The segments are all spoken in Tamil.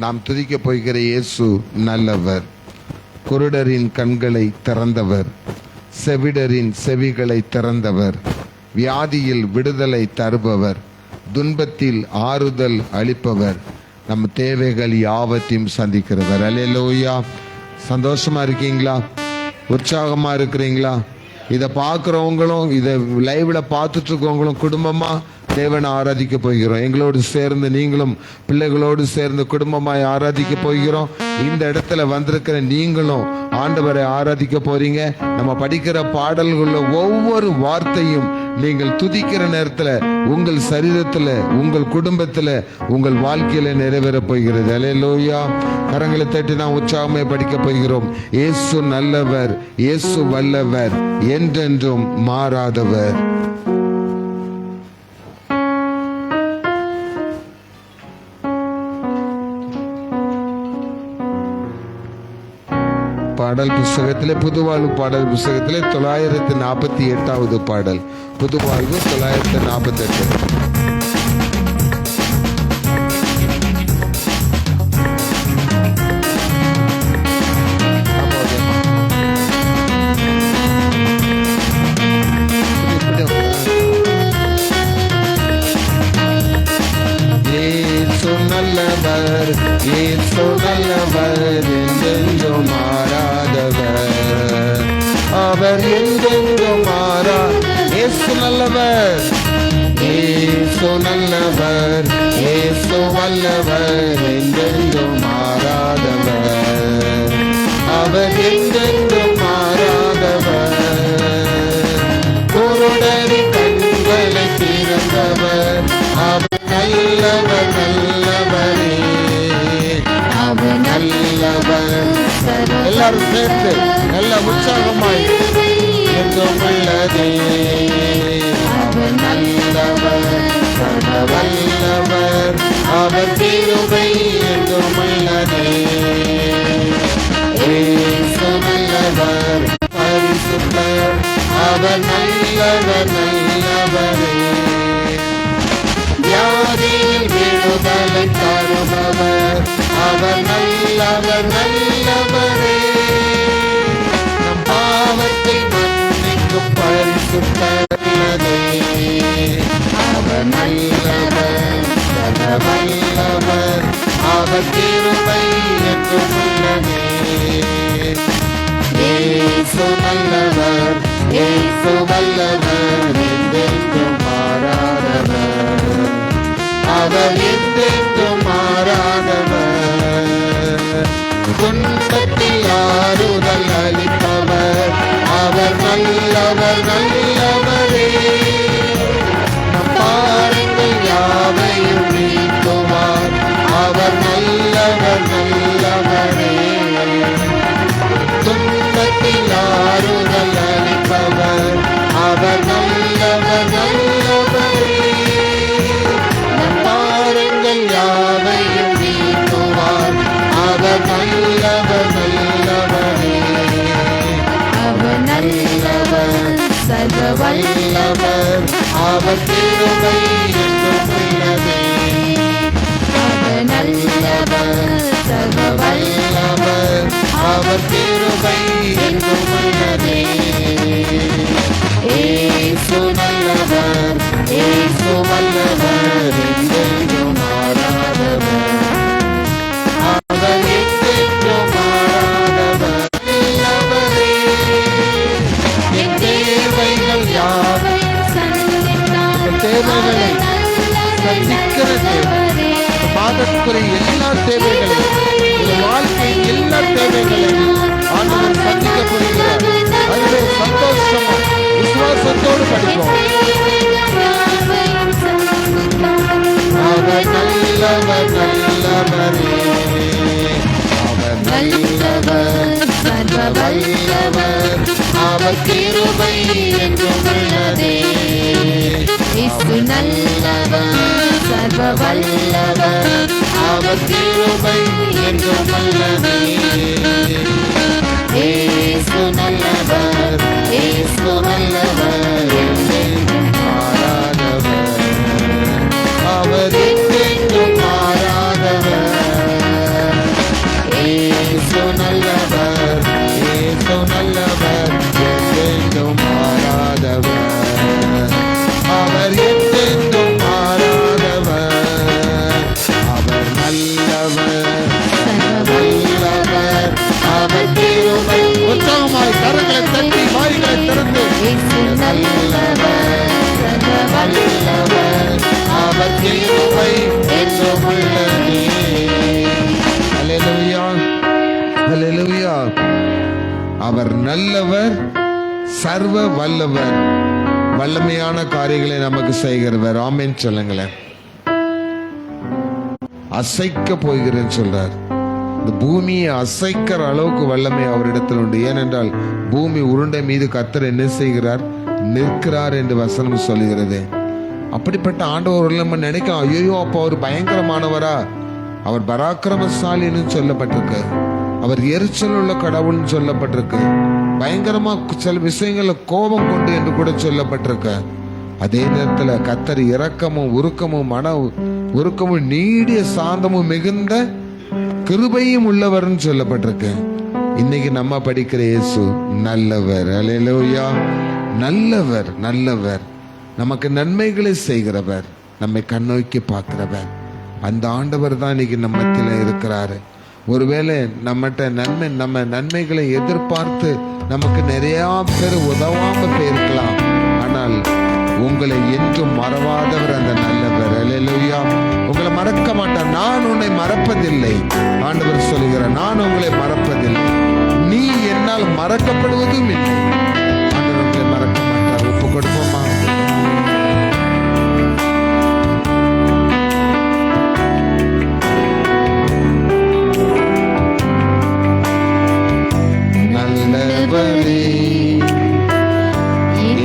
நாம் துதிக்க போகிற இயேசு நல்லவர். குருடரின் கண்களை திறந்தவர், செவிடரின் செவிகளை திறந்தவர், வியாதியில் விடுதலை தருபவர், துன்பத்தில் ஆறுதல் அளிப்பவர், நம் தேவைகள் யாவற்றையும் சந்திக்கிறவர். அல்லேலூயா. சந்தோஷமா இருக்கீங்களா? உற்சாகமா இருக்கிறீங்களா? இதை பார்க்குறவங்களும் இதை லைவ்ல பார்த்துட்டு இருக்கவங்களும் குடும்பமா தேவனை ஆராதிக்க போகிறோம். எங்களோடு சேர்ந்து நீங்களும் பிள்ளைகளோடு சேர்ந்து குடும்பமாய் ஆராதிக்க போகிறோம். இந்த இடத்துல வந்திருக்கிற நீங்களும் ஆண்டவரை ஆராதிக்க போறீங்க. நம்ம படிக்கிற பாடல்கள ஒவ்வொரு வார்த்தையும் நீங்கள் துதிக்கிற நேரத்துல உங்கள் சரீரத்துல, உங்கள் குடும்பத்துல, உங்கள் வாழ்க்கையில நிறைவேற போகிறது. அல்லேலூயா. கரங்களை தட்டி நாம் உற்சாகமே படிக்க போகிறோம். இயேசு நல்லவர், இயேசு வல்லவர், என்றென்றும் மாறாதவர். பாடல் புஸ்தகத்திலே, புதுவாழ்வு பாடல் புஸ்தகத்திலே 948வது பாடல். புதுவாழ்வு 948. இயேசு நல்லவர், இயேசு நல்லவர், என்றென்றும் மாறாதவர், அவர் என்றென்றும் மாறா. இயேசு நல்லவர், இயேசு நல்லவர், இயேசு வல்லவர், என்றென்றும் மாறாதவர், அவர் என்றென்றும் மாறாதவர், குருடரின் கண்களை திறந்தவர், அவர் நல்லவர், நல்லவரே, அவர் நல்லவர். எல்லாரும் சேர்ந்து நல்ல உற்சாகமாய் என்றும் உள்ளதே, அவர் நல்லவர், சர்வ வல்லவர், அவர் கிருபை என்றும் உள்ளதே. இயேசு நல்லவர், பரிசுத்தர், அவர் நல்லவர், நல்லவரே, வியாதியில் விடுதலை தருபவர், அவர் நல்லவர், நல்லவரே, நம் பாவத்தை மன்னிக்கும் பரிசுத்தரே, அவர் நல்லவர், சர்வ வல்லவர், அவர் கிருபை என்றும் உள்ளதே. இயேசு நல்லவர், இயேசு வல்லவர், என்றென்றும் மாறாதவர், அவர் என்றென்றும் மாறாதவர், துன்பத்தில் ஆறுதல் அளிப்பவர், அவர் நல்லவர், நல்லவரே, நம் பாரங்கள் யாவையும் நீக்குவார், அவர் நல்லவர், நல்லவரே, துன்பத்தில் ஆறுதல் அளிப்பவர், அவர் நல்லவர், நல்லவரே, பாருங்கள் யாவையும் நீக்குவார், அவர் நல்லவர், நல்லவரே, அவர் நல்லவர், சர்வ வல்லவர், அவர் கிருபை என்றும் உள்ளதே, அவர் நல்லவர், சர்வ வல்லவர், அவர் கிருபை என்றும் உள்ளதே. இயேசு நல்லவர், இயேசு வல்லவர், என்றென்றும் மாறாதவர், அவர் என்றென்றும் மாறாதவர், நல்லவரே, என் தேவைகள் யாவையும் சந்தித்தார், தேவைகளை சந்திக்கிறது, மாதத்துக்குரிய எல்லா தேவைகளையும், வாழ்க்கையின் எல்லா தேவைகளையும் ஆண்டவர் சந்திக்க போகிறார். அதுவே சந்தோஷமா விசுவாசத்தோடு படிப்போம். அவர் நல்லவர், நல்லவரே, அவர் நல்லவர், சர்வ வல்லவர், அவர் கிருபை என்றும் உள்ளதே. இயேசு நல்லவர், சர்வ வல்லவர், அவர் கிருபை என்றும் உள்ளதே. இயேசு நல்லவர், இயேசு நல்லவர், என்றென்றும் மாறாதவர், அவர் என்றென்றும் மாறாதவர், அவர் கிருபை என்றும் உள்ளதே. அல்லேலூயா, அல்லேலூயா. அவர் நல்லவர், சர்வ வல்லவர், வல்லமையான காரியங்களை நமக்கு செய்கிறவர். ஆமென் சொல்லுங்களேன். அசைக்க போகிறேன்னு சொல்றார். இந்த பூமியை அசைக்கிற அளவுக்கு வல்லமை அவரிடத்தில் உண்டு. ஏனென்றால் பூமி உருண்டை மீது கர்த்தர் என்ன செய்கிறார்? நிற்கிறார் என்று வசனம் சொல்லுகிறது. அப்படிப்பட்ட ஆண்டவர் நம்ம நினைக்கலாம், ஐயோ அப்போ அவர் பயங்கரமானவரா? அவர் பராக்கிரமசாலின்னு சொல்லப்பட்டிருக்கு. அவர் எரிச்சல் உள்ள கடவுள்னு சொல்லப்பட்டிருக்கு. பயங்கரமா சில விஷயங்கள்ல கோபம் கொண்டு என்று கூட சொல்லப்பட்டிருக்கு. அதே நேரத்துல கர்த்தர் இரக்கமும் உருக்கமும் மன உருக்கமும் நீடிய சாந்தமும் மிகுந்த கிருபையும் உள்ளவர்னு சொல்லப்பட்டிருக்கு. இன்னைக்கு நம்ம படிக்கிற இயேசு நல்லவர். அல்லேலூயா, நல்லவர், நல்லவர், நமக்கு நன்மைகளை செய்கிறவர், நம்மை கண்ணோக்கி பார்க்கிறவர். அந்த ஆண்டவர் தான் இன்னைக்கு நம்ம மத்தியில இருக்கிறாரு. ஒருவேளை நம்ம நன்மைகளை எதிர்பார்த்து நமக்கு நிறைய பேர் உதவாம போயிருக்கலாம். ஆனால் உங்களை என்றும் மறவாதவர் அந்த நல்லவர். அல்லேலூயா, உங்களை மறக்க மாட்டார். நான் உன்னை மறப்பதில்லை. ஆண்டவர் சொல்லுகிறார், நான் உங்களை மறப்பதில்லை, நீ என்னால் மறக்கப்படுவதும் இல்லை. ஆண்டவர் உங்களை மறக்க மாட்டார். ஒப்பு கொடுப்போமா? நல்லவரே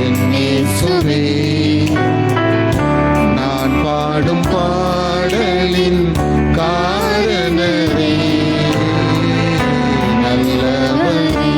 என் இயேசுவே, நான் பாடும் பாடலின் காரணரே. நல்லவரே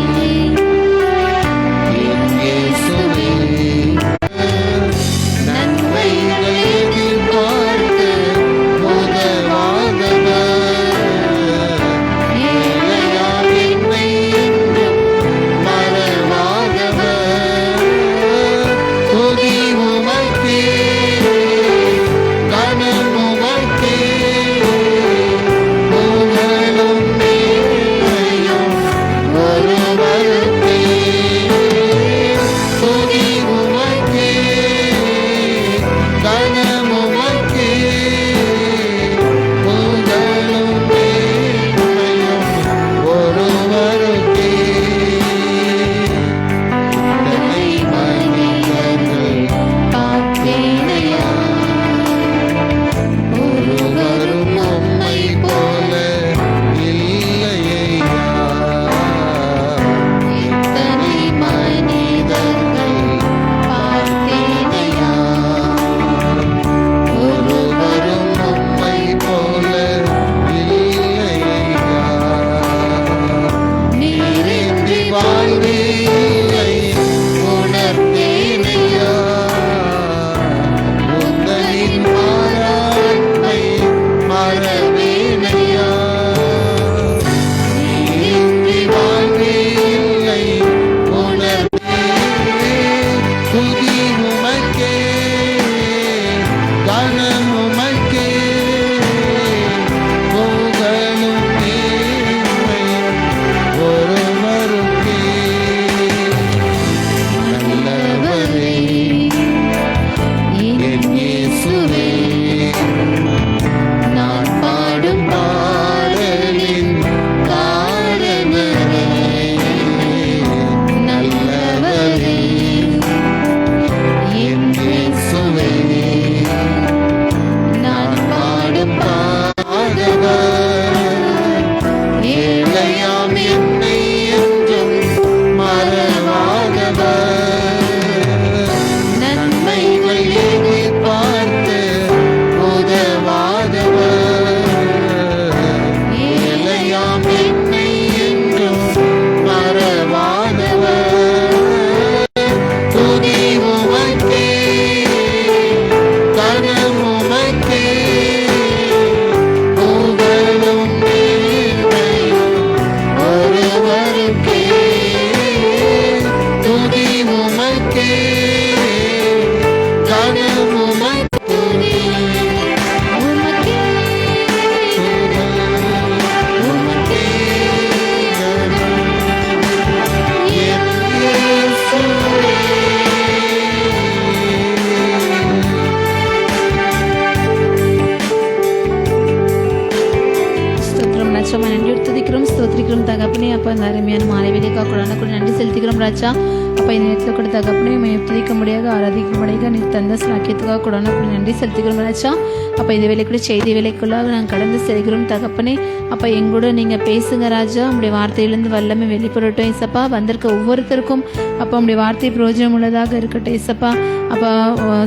ராஜா நன்றி துதிக்கிறோம் ஸ்தோத்திரிக்கிறோம் தகப்பனே. அப்போ இந்த அருமையான மாலை வேலைக்காக கூட நன்றி செலுத்திக்கிறோம் ராஜா. அப்போ இந்த நேரத்தில் கூட தகப்பனே துதிக்க முடியாது ஆராதிக்க முடியாது நீ தந்த சாக்கியத்துக்காக கூட நன்றி செலுத்திக்கிறோம் ராஜா. அப்போ இந்த வேலை கூட செய்தி வேலைக்குள்ளாக நாங்கள் கடந்து செல்கிறோம் தகப்பனே. அப்போ எங்கூட நீங்கள் பேசுங்க ராஜா. உங்களுடைய வார்த்தையிலிருந்து வல்லமை வெளிப்படட்டும் இசப்பா. வந்திருக்க ஒவ்வொருத்தருக்கும் அப்போ உங்களுடைய வார்த்தை பிரயோஜனம் உள்ளதாக இருக்கட்டும் இசப்பா. அப்போ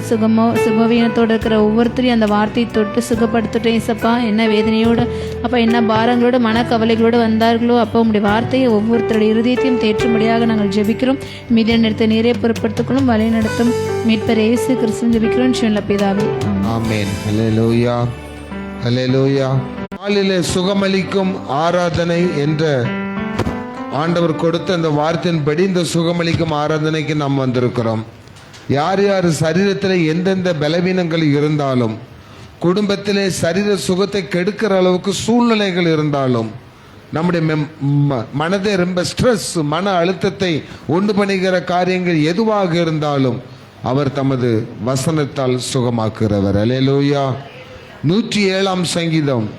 சுகவீனத்தோடு இருக்கிற ஒவ்வொருத்தரையும் அந்த வார்த்தையை தொட்டு சுகப்படுத்தட்டும் இசப்பா. என்ன வேதனையோடு அப்போ என்ன பாரங்களோடு மனக்கவலைகளோடு வந்தார்களோ அப்போ உங்களுடைய வார்த்தையை ஒவ்வொருத்தருடைய இருதயத்தையும் தேற்றும்படியாக நாங்கள் ஜெபிக்கிறோம். மீதிய நேரத்தை நீரே பொறுப்படுத்திக்கொள்ளும் வழி நடத்தும் மீட்பர் இயேசு கிறிஸ்துவின் ஜெபிக்கிறோம் ஜீவனுள்ள பிதாவே. ஆமென். ஹல்லேலூயா ஹல்லேலூயா. நாளிலே சுகமளிக்கும் ஆராதனை என்ற ஆண்டவர் கொடுத்த அந்த வார்த்தையின்படி இந்த சுகமளிக்கும் ஆராதனைக்கு நாம் வந்திருக்கிறோம். யார் யார் சரீரத்தில் எந்தெந்த பலவீனங்கள் இருந்தாலும், குடும்பத்திலே சரீர சுகத்தை கெடுக்கிற அளவுக்கு சூழ்நிலைகள் இருந்தாலும், நம்முடைய மனதை ரொம்ப ஸ்ட்ரெஸ் மன அழுத்தத்தை உண்டு பண்ணுகிற காரியங்கள் எதுவாக இருந்தாலும் அவர் தமது வசனத்தால் சுகமாக்குகிறவர். அல்லேலூயா. 107ஆம் சங்கீதம்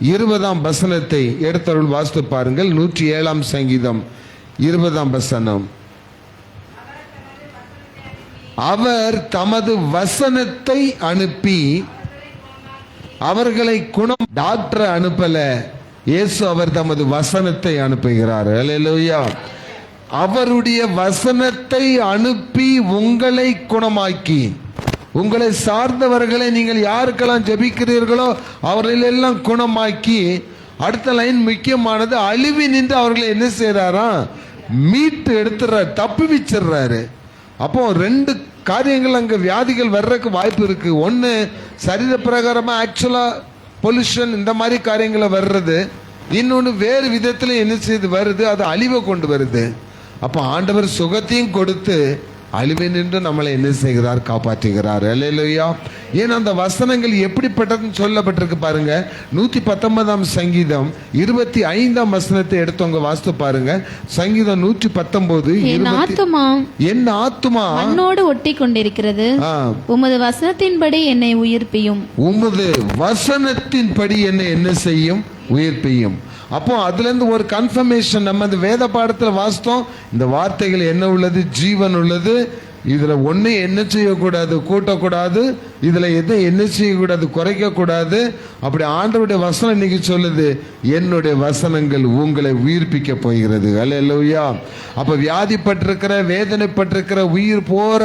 20ஆம் வசனத்தை எடுத்தருள் வாசித்து பாருங்கள். 107ஆம் சங்கீதம் 20ஆம் வசனம். அவர் தமது வசனத்தை அனுப்பி அவர்களை குணம். டாக்டரை அனுப்பல, இயேசு அவர் தமது வசனத்தை அனுப்புகிறார். அல்லேலூயா. அவருடைய வசனத்தை அனுப்பி உங்களை குணமாக்கி, உங்களை சார்ந்தவர்களை நீங்கள் யாருக்கெல்லாம் ஜெபிக்கிறீர்களோ அவர்களெல்லாம் குணமாக்கி, அடுத்த லைன் முக்கியமானது, அழிவி நின்று அவர்களை என்ன செய்யறாரா? மீட்டு எடுத்துறாரு, தப்பி வச்சிடுறாரு. அப்போ 2 காரியங்கள் அங்கே வியாதிகள் வர்றதுக்கு வாய்ப்பு இருக்கு. ஒன்று சரீர பிரகாரமாக ஆக்சுவலா பொல்யூஷன் இந்த மாதிரி காரியங்களை வர்றது, இன்னொன்று வேறு விதத்தில் என்ன செய்து வருது, அது அழிவை கொண்டு வருது. அப்போ ஆண்டவர் சுகத்தையும் கொடுத்து அழிவை நின்று நம்மளை என்ன செய்கிறார்? காப்பாற்றுகிறார். அல்லேலூயா. ஏன்னா அந்த வசனங்கள் எப்படிப்பட்டதுன்னு சொல்லப்பட்டிருக்கு பாருங்க. 119ஆம் சங்கீதம் 25ஆம் வசனத்தை எடுத்தவங்க வாசித்து பாருங்க. சங்கீதம் 119 என் ஆத்துமா மண்ணோடு ஒட்டி கொண்டிருக்கிறது, உமது வசனத்தின்படி என்னை உயிர்ப்பியும். உமது வசனத்தின்படி என்னை என்ன செய்யும்? உயிர்ப்பியும். அப்போ அதுல இருந்து ஒரு கன்ஃபர்மேஷன். நம்ம அந்த வேத பாடத்துல வாசித்தோம், இந்த வார்த்தைகள் என்ன உள்ளது? ஜீவன் உள்ளது. இதுல ஒண்ணு என்ன செய்யக்கூடாது? கூட்டக்கூடாது. இதுல எதை என்ன செய்யக்கூடாது? குறைக்க கூடாது. அப்படி ஆண்டவருடைய வசனம் இன்னைக்கு சொல்லுது, என்னுடைய வசனங்கள் உங்களை உயிர்ப்பிக்க போகிறது. அல்லேலூயா. அப்ப வியாதிப்பட்டிருக்கிற, வேதனைப்பட்டிருக்கிற, உயிர் போற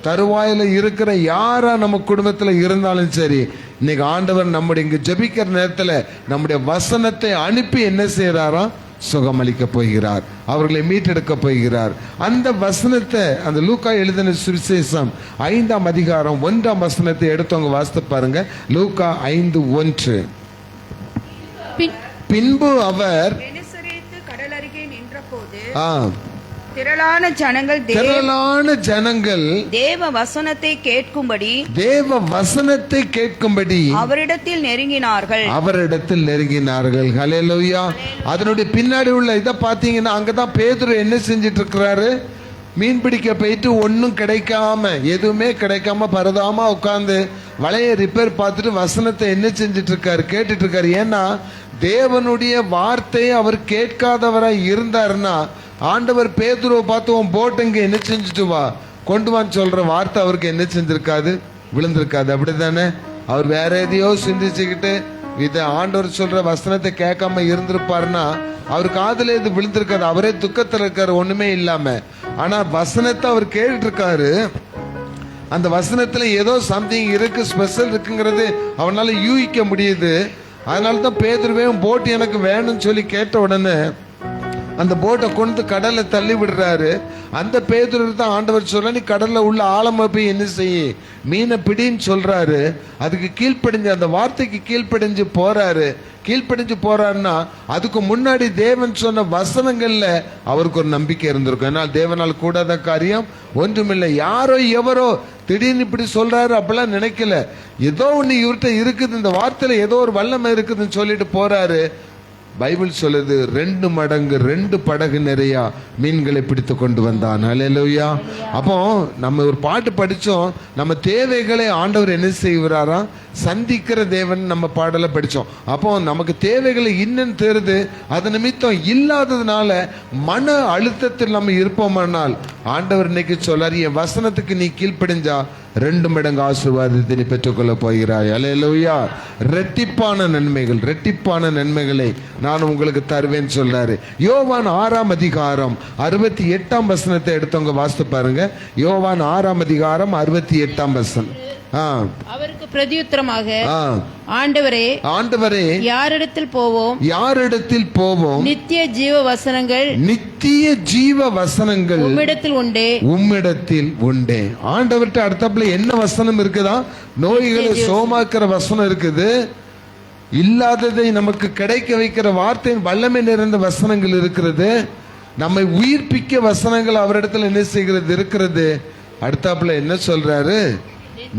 தருவாயில இருக்கிற யாரா நம்ம குடும்பத்துல இருந்தாலும் சரி, இன்னைக்கு ஆண்டவர் நம்முடைய இங்க ஜெபிக்கிற நேரத்துல நம்முடைய வசனத்தை அனுப்பி என்ன செய்யறாரா? சுகமளிக்க போகிறார், அவர்களை மீட்டெடுக்க போகிறார். அந்த வசனத்தை அந்த லூக்கா எழுதின சுவிசேஷம் 5ஆம் அதிகாரம் 1ஆம் வசனத்தை எடுத்தவங்க வாசித்து பாருங்க. லூக்கா 5:1. பின்பு அவர் கடல் அருகே நின்றபோது திரளான ஜனங்கள் தேவ வசனத்தை கேட்கும்படி அவரிடத்தில் நெருங்கினார்கள். ஹல்லேலூயா. அதனுடைய பின்னாடி உள்ள இதை பார்த்தீங்கன்னா, அங்கதான் பேதுரு என்ன செஞ்சிட்டு இருக்கிறாரு? மீன் பிடிக்க போயிட்டு ஒன்றும் கிடைக்காம, எதுவுமே கிடைக்காம பரதாம உட்காந்து வலையை ரிப்பேர் பார்த்துட்டு வசனத்தை என்ன செஞ்சிட்டு இருக்காரு? கேட்டுட்டு இருக்காரு. ஏன்னா தேவனுடைய வார்த்தையை அவர் கேட்காதவராய் இருந்தாருன்னா, ஆண்டவர் பேதுருவை பார்த்து உன் போட்டு இங்க என்ன செஞ்சுட்டு வா, கொண்டு வான்னு சொல்ற வார்த்தை அவருக்கு என்ன செஞ்சிருக்காது? விழுந்திருக்காது. அப்படித்தானே? அவர் வேற எதையோ சிந்திச்சுக்கிட்டு இதை ஆண்டவர் சொல்ற வசனத்தை கேட்காம இருந்திருப்பாருன்னா அவர் காதுல இது விழுந்திருக்காரு. அவரே துக்கத்தில் இருக்காரு, ஒண்ணுமே இல்லாம. ஆனா வசனத்தை அவர் கேட்டு இருக்காரு. அந்த வசனத்துல ஏதோ சம்திங் இருக்கு, ஸ்பெஷல் இருக்குங்கிறது அவனால யூகிக்க முடியுது. அதனால தான் பேதுருவே போட் எனக்கு வேணும்னு சொல்லி கேட்ட உடனே அந்த போட்டை கொண்டு கடல்ல தள்ளி விடுறாரு. அந்த பேதுரு தான் ஆண்டவர் சொல்ல, நீ கடல்ல உள்ள ஆழமா போய் என்ன செய்ய, மீனை பிடின்னு சொல்றாரு. அதுக்கு கீழ்ப்படிஞ்சு, அந்த வார்த்தைக்கு கீழ்ப்படிஞ்சு போறாரு. கீழ்ப்படிஞ்சு போறாருன்னா அதுக்கு முன்னாடி தேவன் சொன்ன வசனங்கள்ல அவருக்கு ஒரு நம்பிக்கை இருந்திருக்கும். ஏன்னா தேவனால் கூடாத காரியம் ஒன்றுமில்லை. யாரோ எவரோ திடீர்னு இப்படி சொல்றாரு அப்படிலாம் நினைக்கல. ஏதோ ஒண்ணு இவர்கிட்ட இருக்குது, இந்த வார்த்தையில ஏதோ ஒரு வல்லமை இருக்குதுன்னு சொல்லிட்டு போறாரு. பைபிள் சொல்லுது 2 மடங்கு 2 படகு நிறைய மீன்களை பிடித்து கொண்டு வந்தான். அல்லேலூயா. அப்போ நம்ம ஒரு பாட்டு படிச்சோம், நம்ம தேவைகளை ஆண்டவர் என்ன செய்வாரா, சந்திக்கிற தேவன் நம்ம பாடல படிச்சோம். அப்போ நமக்கு தேவைகளை இன்னும் தெரிது, அது நிமித்தம் இல்லாததுனால மன அழுத்தத்தில் நம்ம இருப்போமானால் ஆண்டவர் இன்னைக்கு சொல்லாரு, என் வசனத்துக்கு நீ கீழ்ப்படிஞ்சா 2 மடங்கு ஆசீர்வாதத்தை நீ பெற்றுக்கொள்ள போகிறாய். அல்லேலூயா. ரெட்டிப்பான நன்மைகளை நான் உங்களுக்கு தருவேன் சொல்றாரு. யோவான் 6ஆம் அதிகாரம் 68ஆம் வசனத்தை எடுத்தவங்க வாசித்து பாருங்க. யோவான் 6ஆம் அதிகாரம் 68ஆம் வசனம். அவருக்கு பிரதியுத்தரமாக, ஆண்டவரே யாரிடத்தில் போவோம்? நித்திய ஜீவ வசனங்கள் உம்மிடத்தில் உண்டே. ஆண்டவர்கிட்ட அடுத்தப்புல என்ன வசனம் இருக்குதா? நோய்களை சோமாக்குற வசனம் இருக்குது. இல்லாததை நமக்கு கிடைக்க வைக்கிற வார்த்தையின் வல்லமை நிறைந்த வசனங்கள் இருக்கிறது. நம்மை உயிர்ப்பிக்க வசனங்கள் அவரிடத்துல என்ன செய்கிறது இருக்கிறது. அடுத்தாப்புல என்ன சொல்றாரு?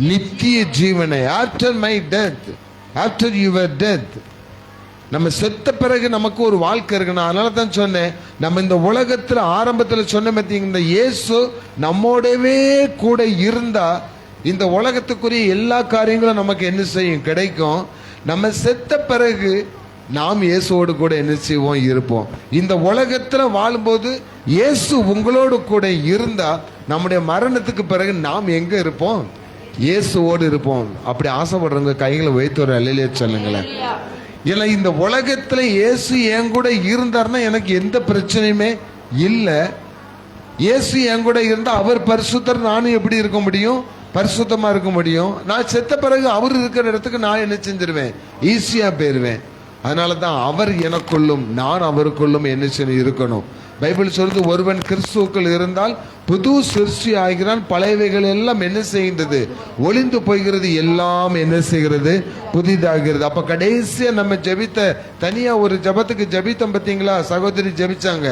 நித்திய ஜீவனை, after my death, after your death. நம்ம செத்த பிறகு நமக்கு ஒரு வாழ்க்கை இருக்கணும். அதனால தான் சொன்னேன், நம்ம இந்த உலகத்துல ஆரம்பத்துல சொன்ன பார்த்தீங்க, இந்த இயேசு நம்மோடவே கூட இருந்தா இந்த உலகத்துக்குரிய எல்லா காரியங்களும் நமக்கு என்ன செய்யும், கிடைக்கும். நம்ம செத்த பிறகு நாம் இயேசுவோடு கூட என்ன செய்வோம், இருப்போம். இந்த உலகத்துல வாழும்போது இயேசு உங்களோடு கூட இருந்தா நம்முடைய மரணத்துக்கு பிறகு நாம் எங்க இருப்போம்? இயேசுவோடு இருப்போம். அப்படி ஆசைப்படுறவங்க கைகளை வைத்து ஒரு அல்லேலூயா சொல்லுங்களேன். ஏன்னா இந்த உலகத்துல இயேசு என் கூட இருந்தார்னா எனக்கு எந்த பிரச்சனையுமே இல்லை. இயேசு என் கூட இருந்தா அவர் பரிசுத்தர், நானும் எப்படி இருக்க முடியும்? பரிசுத்தமா இருக்க முடியும். நான் செத்த பிறகு அவர் இருக்கிற இடத்துக்கு நான் என்ன செஞ்சிருவேன்? ஈஸியா போயிருவேன். அதனால தான் அவர் எனக்குள்ளும் நான் அவருக்குள்ளும் என்ன செய்ய இருக்கணும். பைபிள் சொல்றது, ஒருவன் கிறிஸ்துவுக்குள் இருந்தால் புது சிருஷ்டி ஆகிறான், பழையவைகள் எல்லாம் என்ன செய்கின்றது, ஒளிந்து போகிறது, எல்லாம் என்ன செய்கிறது, புதிதாகிறது. அப்ப கடைசியா நம்ம ஜெபித்த தனியா ஒரு ஜபத்துக்கு ஜெபித்தோம் பார்த்தீங்களா, சகோதரி ஜெபிச்சாங்க,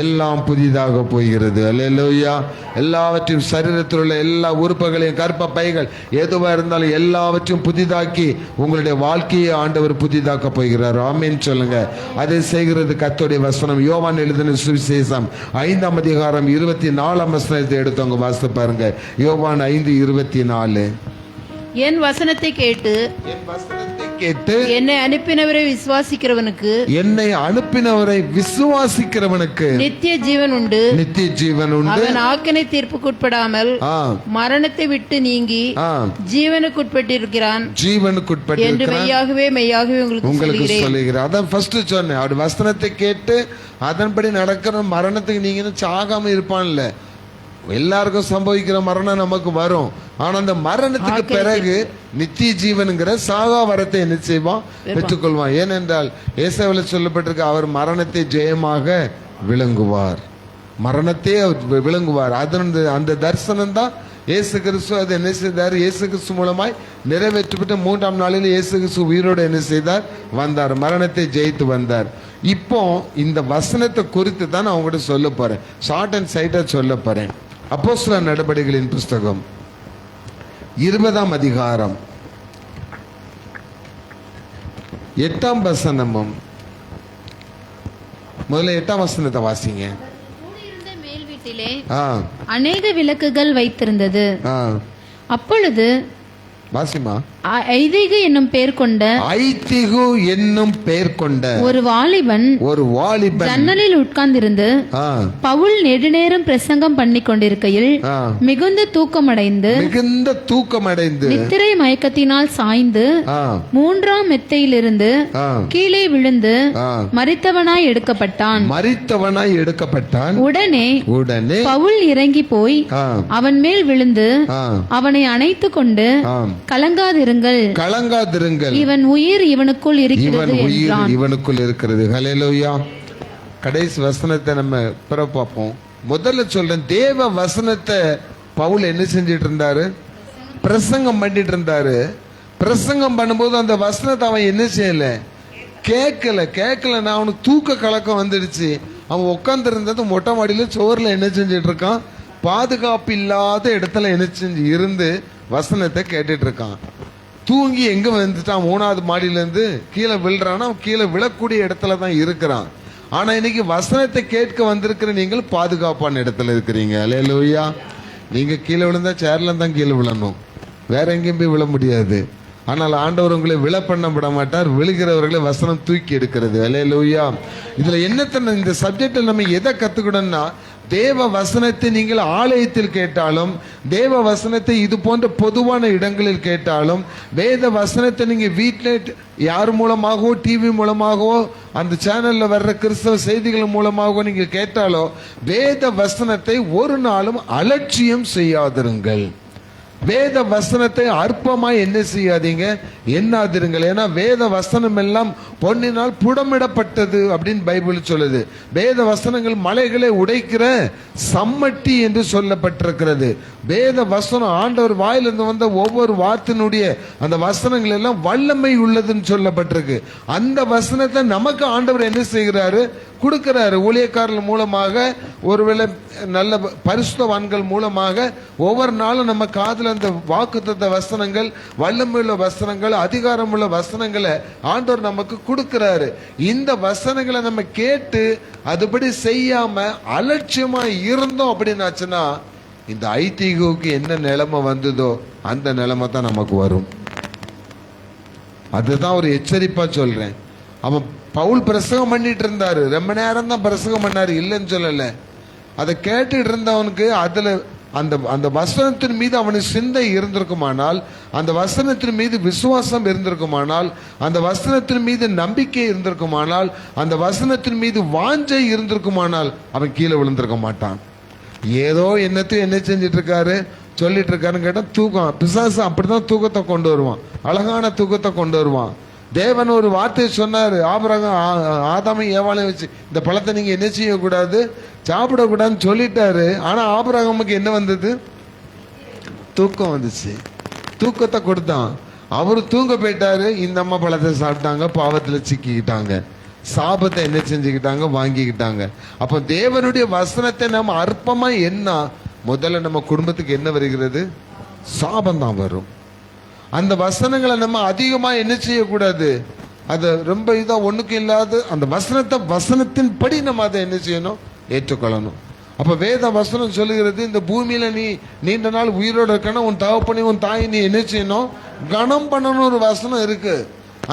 எல்லாம் புதிதாக போகிறது. அல்லேலூயா. எல்லாவற்றையும் சரீரத்தில் உள்ள எல்லா உறுப்புகளையும், கற்ப பைகள் எதுவா இருந்தாலும் எல்லாவற்றையும் புதிதாக்கி உங்களுடைய வாழ்க்கையை ஆண்டவர் புதிதாக்க போகிறார். ஆமீன் சொல்லுங்க. அதை செய்கிறது கர்த்தருடைய வசனம். யோவான் எழுதின சுவிசேஷம் 5ஆம் அதிகாரம் 24ஆம் வசனத்தை எடுத்தவங்க வாசித்து பாருங்க. யோவான் 5:24. என் வசனத்தை கேட்டு என்னை அனுப்பினவரை விசுவாசிக்கிறவனுக்கு நித்திய ஜீவன் உண்டு. அவன் ஆக்கினை தீர்ப்புக்குட்படாமல் மரணத்தை விட்டு நீங்கி ஜீவனுக்குட்பட்டிருக்கிறான் என்று மெய்யாகவே உங்களுக்கு சொல்லுகிறேன். அதான் ஃபர்ஸ்ட் சொன்னேன். அப்படி வசனத்தை கேட்டு அதன்படி நடக்கிற மரணத்துக்கு நீங்க சாகாம இருப்பான்ல. எல்லாருக்கும் சம்பவிக்கிற மரணம் நமக்கு வரும். ஆனா அந்த மரணத்துக்கு பிறகு நித்திய ஜீவனுங்கிற சாகா வரத்தை என்ன செய்வான், பெற்றுக்கொள்வான். ஏனென்றால் ஏசாவில சொல்லப்பட்டிருக்கு, அவர் மரணத்தை ஜெயமாக விளங்குவார். மரணத்தை விளங்குவார். அந்த தரிசனம் தான் இயேசு கிறிஸ்து அதை என்ன செய்தார், இயேசு கிறிஸ்து மூலமாய் நிறைவேற்றப்பட்ட 3ஆம் நாளில் இயேசு கிறிஸ்து உயிரோடு என்ன செய்தார், வந்தார், மரணத்தை ஜெயித்து வந்தார். இப்போ இந்த வசனத்தை குறித்து தான் நான் உங்கள்கிட்ட சொல்ல போறேன். ஷார்ட் அண்ட் சைட்டா சொல்ல போறேன். அப்போஸ்தலர் நடபடிகளின் புஸ்தகம் 20ஆம் அதிகாரம் 8ஆம் வசனமும் முதல்ல 8ஆம் வசனத்தை வாசிங்க. மேல் வீட்டிலே அநேக விளக்குகள் வைத்திருந்தது. அப்பொழுது வாசிமா. ஐதிகு என்னும் பெயர் கொண்ட ஒரு வாலிபன் ஜன்னலில் உட்கார்ந்திருந்து பவுல் நெடுநேரம் பிரசங்கம் பண்ணி கொண்டிருக்கையில் மிகுந்த தூக்கமடைந்து நித்திரை மயக்கத்தினால் சாய்ந்து 3ஆம் மெத்தையிலிருந்து கீழே விழுந்து மரித்தவனாய் எடுக்கப்பட்டான். உடனே பவுல் இறங்கி போய் அவன் மேல் விழுந்து அவனை அணைத்துக் கொண்டு கலங்காதிருங்கள், இவன் உயிர் இவனுக்குள் இருக்கிறது. ஹல்லேலூயா. கடைசி வசனத்தை நம்ம பிற பார்ப்போம். முதல்ல சொல்றேன், தேவ வசனத்தை பவுல் என்ன செஞ்சிட்டு இருந்தாரு, பிரசங்கம் பண்ணிட்டு இருந்தாரு. பிரசங்கம் பண்ணும்போது அந்த வசனத்தை அவன் என்ன செய்யல, கேட்கல. நான் அவனுக்கு தூக்க கலக்கம் வந்துடுச்சு. அவன் உட்கார்ந்து இருந்தது மொட்டை மாடியில சோறுல என்ன செஞ்சிட்டு இருக்கான், பாதுகாப்பு இல்லாத இடத்துல என்ன செஞ்சு இருந்து வசனத்தை கேட்டுட்டு இருக்கான். தூங்கி எங்க வந்துட்டான், 3வது மாடியிலேருந்து கீழே விழுறான்னா கீழே விழக்கூடிய இடத்துல தான் இருக்கிறான். ஆனா இன்னைக்கு வசனத்தை கேட்க வந்திருக்கிற நீங்கள் பாதுகாப்பான இடத்துல இருக்கிறீங்க. அல்லேலூயா. நீங்க கீழே விழுந்தா சேர்ல தான் கீழே விழணும், வேற எங்கேயும் போய் விழ முடியாது. ஆனால் ஆண்டவர் உங்களை விழ பண்ண விட மாட்டார், விழுகிறவர்களை வசனம் தூக்கி எடுக்கிறது. அல்லேலூயா. இதுல என்னத்தன இந்த சப்ஜெக்ட்ல நம்ம எதை கத்துக்கணும்னா, தேவ வசனத்தை நீங்கள் ஆலயத்தில் கேட்டாலும், தேவ வசனத்தை இது போன்ற பொதுவான இடங்களில் கேட்டாலும், வேத வசனத்தை நீங்க வீட்டில் யார் மூலமாகவோ டிவி மூலமாகவோ அந்த சேனல்ல வர்ற கிறிஸ்தவ செய்திகள் மூலமாகவோ நீங்க கேட்டாலோ, வேத வசனத்தை ஒரு நாளும் அலட்சியம் செய்யாதிருங்கள். வேத வசனத்தை அற்பமாய் என்ன செய்யாதீங்க, எண்ணாதிருங்கள். ஏன்னா வேத வசனம் எல்லாம் பொன்னினால் புடமிடப்பட்டது அப்படின்னு பைபிள் சொல்லுது. வேத வசனங்கள் மலைகளை உடைக்கிற சம்மட்டி என்று சொல்லப்பட்டிருக்கிறது. வேத வசனம் ஆண்டவர் வாயிலிருந்து வந்த ஒவ்வொரு வார்த்தையினுடைய அந்த வசனங்கள் எல்லாம் வல்லமை உள்ளதுன்னு சொல்லப்பட்டிருக்கு. அந்த வசனத்தை நமக்கு ஆண்டவர் என்ன செய்கிறாரு, கொடுக்கிறாரு. ஊழியக்காரர்கள் மூலமாக, ஒருவேளை நல்ல பரிசுத்தவான்கள் மூலமாக ஒவ்வொரு நாளும் நம்ம காதுல அந்த வாக்குத்தத்த வசனங்கள், வல்லமையுள்ள வசனங்கள், அதிகாரமுள்ள வசனங்களை ஆண்டவர் நமக்கு கொடுக்கிறாரு. இந்த வசனங்களை நம்ம கேட்டு அதுபடி செய்யாம அலட்சியமா இருந்தோம் அப்படின்னாச்சுன்னா, இந்த ஐதீகோவுக்கு என்ன நிலைமை வந்ததோ அந்த நிலைமை தான் நமக்கு வரும். அதுதான் ஒரு எச்சரிப்பா சொல்றேன். அவன் பவுல் பிரசங்கம் பண்ணிட்டு இருந்தாரு, ரொம்ப நேரம் தான் பிரசங்கம் பண்ணாரு, இல்லைன்னு சொல்லல. அதை கேட்டுட்டு இருந்தவனுக்கு அதுல அந்த அந்த வசனத்தின் மீது அவனுக்கு சிந்தை இருந்திருக்குமானால், அந்த வசனத்தின் மீது விசுவாசம் இருந்திருக்குமானால், அந்த வசனத்தின் மீது நம்பிக்கை இருந்திருக்குமானால், அந்த வசனத்தின் மீது வாஞ்சை இருந்திருக்குமானால் அவன் கீழே விழுந்திருக்க மாட்டான். ஏதோ என்னத்தையும் என்ன செஞ்சிட்டு இருக்காரு, சொல்லிட்டு இருக்காருன்னு கேட்டா தூக்கம். பிசாசு அப்படிதான் தூக்கத்தை கொண்டு வருவான், அழகான தூக்கத்தை கொண்டு வருவான். தேவன் ஒரு வார்த்தை சொன்னாரு, ஆதாமை ஏவாளையும் வச்சு இந்த பழத்தை நீங்க என்ன செய்யக்கூடாது, சாப்பிடக்கூடாதுன்னு சொல்லிட்டாரு. ஆனா ஆபிரகாமுக்கு என்ன வந்தது, தூக்கம் வந்துச்சு. தூக்கத்தை கொடுத்தான், அவரு தூங்க போயிட்டாரு. இந்த அம்மா பழத்தை சாப்பிட்டாங்க, பாவத்துல சிக்கிக்கிட்டாங்க, சாபத்தை என்ன செஞ்சுக்கிட்டாங்க, வாங்கிக்கிட்டாங்க. அப்ப தேவனுடைய வசனத்தை நம்ம அற்பமா என்ன, முதல்ல நம்ம குடும்பத்துக்கு என்ன வருகிறது, சாபம் தான் வரும். அந்த வசனங்களை நம்ம அதிகமா என்ன செய்யக்கூடாது, அது ரொம்ப இதா ஒண்ணுக்கு இல்லாத அந்த வசனத்தை வசனத்தின் படி நம்ம அதை என்ன செய்யணும், ஏற்றுக்கொள்ளணும். அப்ப வேத வசனம் சொல்லுகிறது, இந்த பூமியில நீ நீண்ட நாள் உயிரோட இருக்கணும், உன் தகப்பனை உன் தாயை நீ என்ன செய்யணும், கனம் பண்ணணும். ஒரு வசனம் இருக்கு.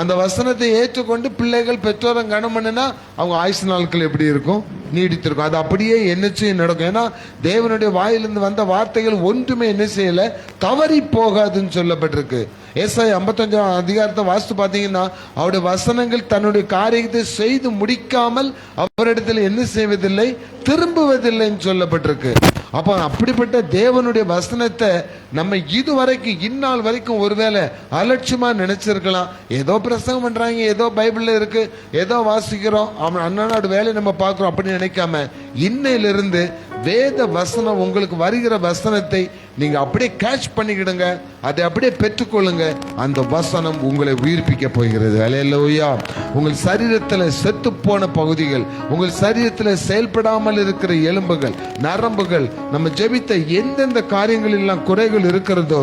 அந்த வசனத்தை ஏற்றுக்கொண்டு பிள்ளைகள் பெற்றோரை கனம் பண்ணினா அவங்க ஆயுசு நாட்கள் எப்படி இருக்கும், நீடித்திருக்கும். அது அப்படியே என்ன செய்ய நடக்கும். ஏன்னா தேவனுடைய வாயிலிருந்து வந்த வார்த்தைகள் ஒன்றுமே என்ன செய்யல, தவறி போகாதுன்னு சொல்லப்பட்டிருக்கு. ஏசாயா 55ஆம் அதிகாரத்தை வாசித்து பார்த்தீங்கன்னா, அவருடைய வசனங்கள் தன்னுடைய காரியத்தை செய்து முடிக்காமல் அவரிடத்தில் என்ன செய்வதில்லை, திரும்புவதில்லைன்னு சொல்லப்பட்டிருக்கு. அப்ப அப்படிப்பட்ட தேவனுடைய வசனத்தை நம்ம இதுவரைக்கும் இந்நாள் வரைக்கும் ஒருவேளை அலட்சியமா நினைச்சிருக்கலாம். ஏதோ பிரசங்கம் பண்றாங்க, ஏதோ பைபிள்ல இருக்கு, ஏதோ வாசிக்கிறோம், அவன் அண்ணனோட வேலையை நம்ம பார்க்கிறோம் அப்படின்னு நினைக்காம, இன்னையிலிருந்து வேத வசனம் உங்களுக்கு வருகிற வசனத்தை நீங்க அப்படியே கேட்ச் பண்ணிக்கிடுங்க, அதை அப்படியே பெற்றுக்கொள்ளுங்க. அந்த வசனம் உங்களை உயிர்ப்பிக்க போகிறது. அல்லேலூயா. உங்கள் சரீரத்தில் செத்து போன பகுதிகள், உங்கள் சரீரத்தில் செயல்படாமல் இருக்கிற எலும்புகள், நரம்புகள், நம்ம ஜெபித்த எந்தெந்த காரியங்கள் எல்லாம் குறைகள் இருக்கிறதோ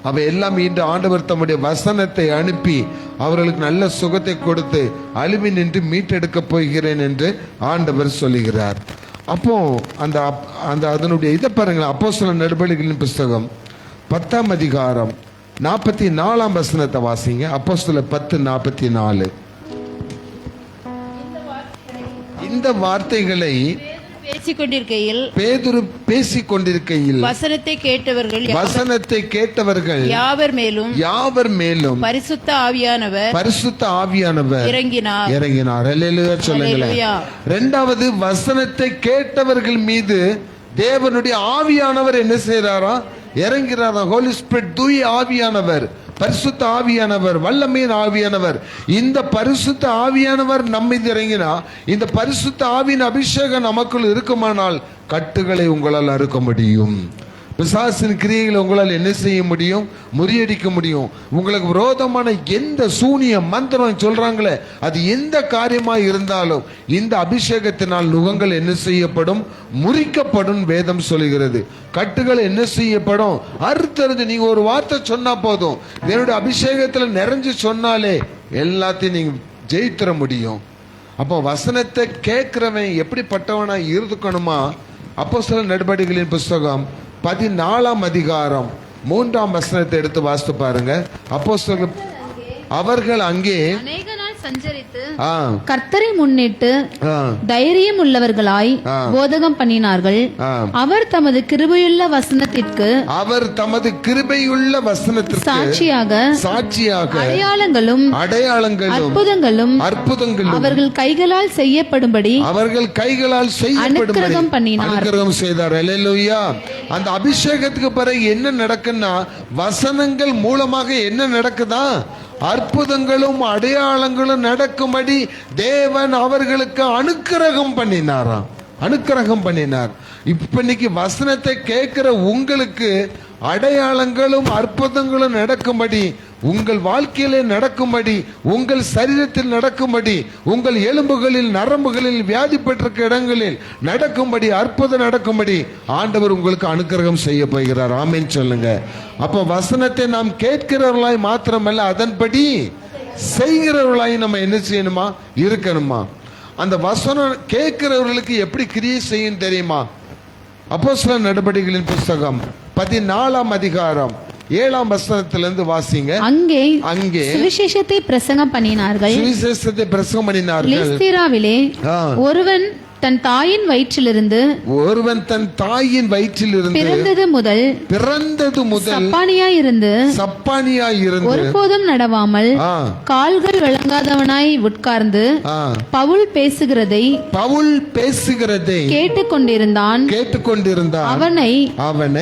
அவை எல்லாம் இன்று ஆண்டவர் தம்முடைய வசனத்தை அனுப்பி அவர்களுக்கு நல்ல சுகத்தை கொடுத்து அழிவி நின்று மீட்டெடுக்க போகிறேன் என்று ஆண்டவர் சொல்லுகிறார். அப்போ அந்த அந்த அதனுடைய இதை பாருங்களேன். அப்போஸ்தலர் நடபடிகளின் புஸ்தகம் 10ஆம் அதிகாரம் 44ஆம் வசனத்தை வாசிங்க. அப்போஸ்தலர் 10:44. இந்த வார்த்தைகளை பேதுரு பேசிக் கொண்டிருக்கையில் வசனத்தை கேட்டவர்கள் யாவர் மேலும் பரிசுத்த ஆவியானவர் இறங்கினார். அல்லேலூயா சொல்லுங்களேன். இரண்டாவது, வசனத்தை கேட்டவர்கள் மீது தேவனுடைய ஆவியானவர் என்ன செய்யறாரா, இறங்கிறாரா. ஹோலி ஸ்பிரிட், தூய ஆவியானவர், பரிசுத்த ஆவியானவர், வல்லமையின் ஆவியானவர். இந்த பரிசுத்த ஆவியானவர் நம்மை இறங்கினா, இந்த பரிசுத்த ஆவியின் அபிஷேகம் நமக்குள் இருக்குமானால் கட்டுகளை உங்களால் அறுக்க முடியும், பிசாசின் கிரியைகளை உங்களால் என்ன செய்ய முடியும்? முறியடிக்க முடியும். உங்களுக்கு விரோதமான எந்த சூனிய மந்திரம் சொல்றாங்களே, அது எந்த காரியமா இருந்தாலும் இந்த அபிஷேகத்தினால் நுகங்கள் என்ன செய்யப்படும்? முறிக்கப்படும். வேதம் சொல்லுகிறது. கட்டுகள் என்ன செய்யப்படும்? அறுத்தறிந்து. நீங்க ஒரு வார்த்தை சொன்னா போதும், என்னுடைய அபிஷேகத்துல நிறைஞ்சு சொன்னாலே எல்லாத்தையும் நீங்க ஜெயித்திர முடியும். அப்போ வசனத்தை கேட்கிறவன் எப்படிப்பட்டவனா இருக்கணுமா? அப்போஸ்தலர் நடபடிகளின் புஸ்தகம் 14ஆம் அதிகாரம் 3ஆம் வசனத்தை எடுத்து வாசித்து பாருங்க. அப்போஸ்தலர் அவர்கள் அங்கே அநேக நாள் சஞ்சரித்து ஆ, கர்த்தரை முன்னிட்டு ஆ, தைரியம் உள்ளவர்களாய் போதகம் பண்ணினார்கள். ஆ. அவர் தமது கிருபையுள்ள வசனத்திற்கு அவர் தமது கிருபையுள்ள வசனத்திற்கு சாட்சியாக அடையாளங்களும் அற்புதங்களும் அவர்கள் கைகளால் செய்யப்படும்படி அனுக்கிரகம் பண்ணினார். அனுக்கிரகம் செய்தார். அல்லேலூயா. அந்த அபிஷேகத்துக்கு பிறகு என்ன நடக்குன்னா, வசனங்கள் மூலமாக என்ன நடக்குதா? அற்புதங்களும் அடையாளங்களும் நடக்கும்படி தேவன் அவர்களுக்கு அனுக்கிரகம் பண்ணினாராம். அனுக்கிரகம் பண்ணினார். இப்ப இன்னைக்கு வசனத்தை கேட்கிற உங்களுக்கு அடையாளங்களும் அற்புதங்களும் நடக்கும்படி, உங்கள் வாழ்க்கையிலே நடக்கும்படி, உங்கள் சரீரத்தில் நடக்கும்படி, உங்கள் எலும்புகளில் நரம்புகளில் வியாதி பெற்றிருக்க இடங்களில் நடக்கும்படி, அற்புதம் நடக்கும்படி ஆண்டவர் உங்களுக்கு அனுக்கிரகம் செய்ய போகிறார். ஆமென் சொல்லுங்க. அப்ப வசனத்தை நாம் கேட்கிறவர்களாய் மாத்திரமல்ல, அதன்படி செய்கிறவர்களாய் நம்ம என்ன செய்யணுமா? இருக்கணுமா? அந்த வசனம் கேட்கிறவர்களுக்கு எப்படி கிரியை செய்யும் தெரியுமா? அப்போஸ்தலர் நடபடிகளின் புஸ்தகம் 14ஆம் அதிகாரம் 7ஆம் வசனத்திலிருந்து வாசிங்க. அங்கே சுவிசேஷத்தை பிரசங்கம் பண்ணினார்கள். லிஸ்திராவிலே ஒருவன் தன் தாயின் வயிற்றிலிருந்து பிறந்தது முதல் சப்பானியாய் இருந்து ஒருபோதும் நடவாமல் கால்கள் விளங்காதவனாய் உட்கார்ந்து பவுல் பேசுகிறதை கேட்டுக்கொண்டிருந்தான். அவனை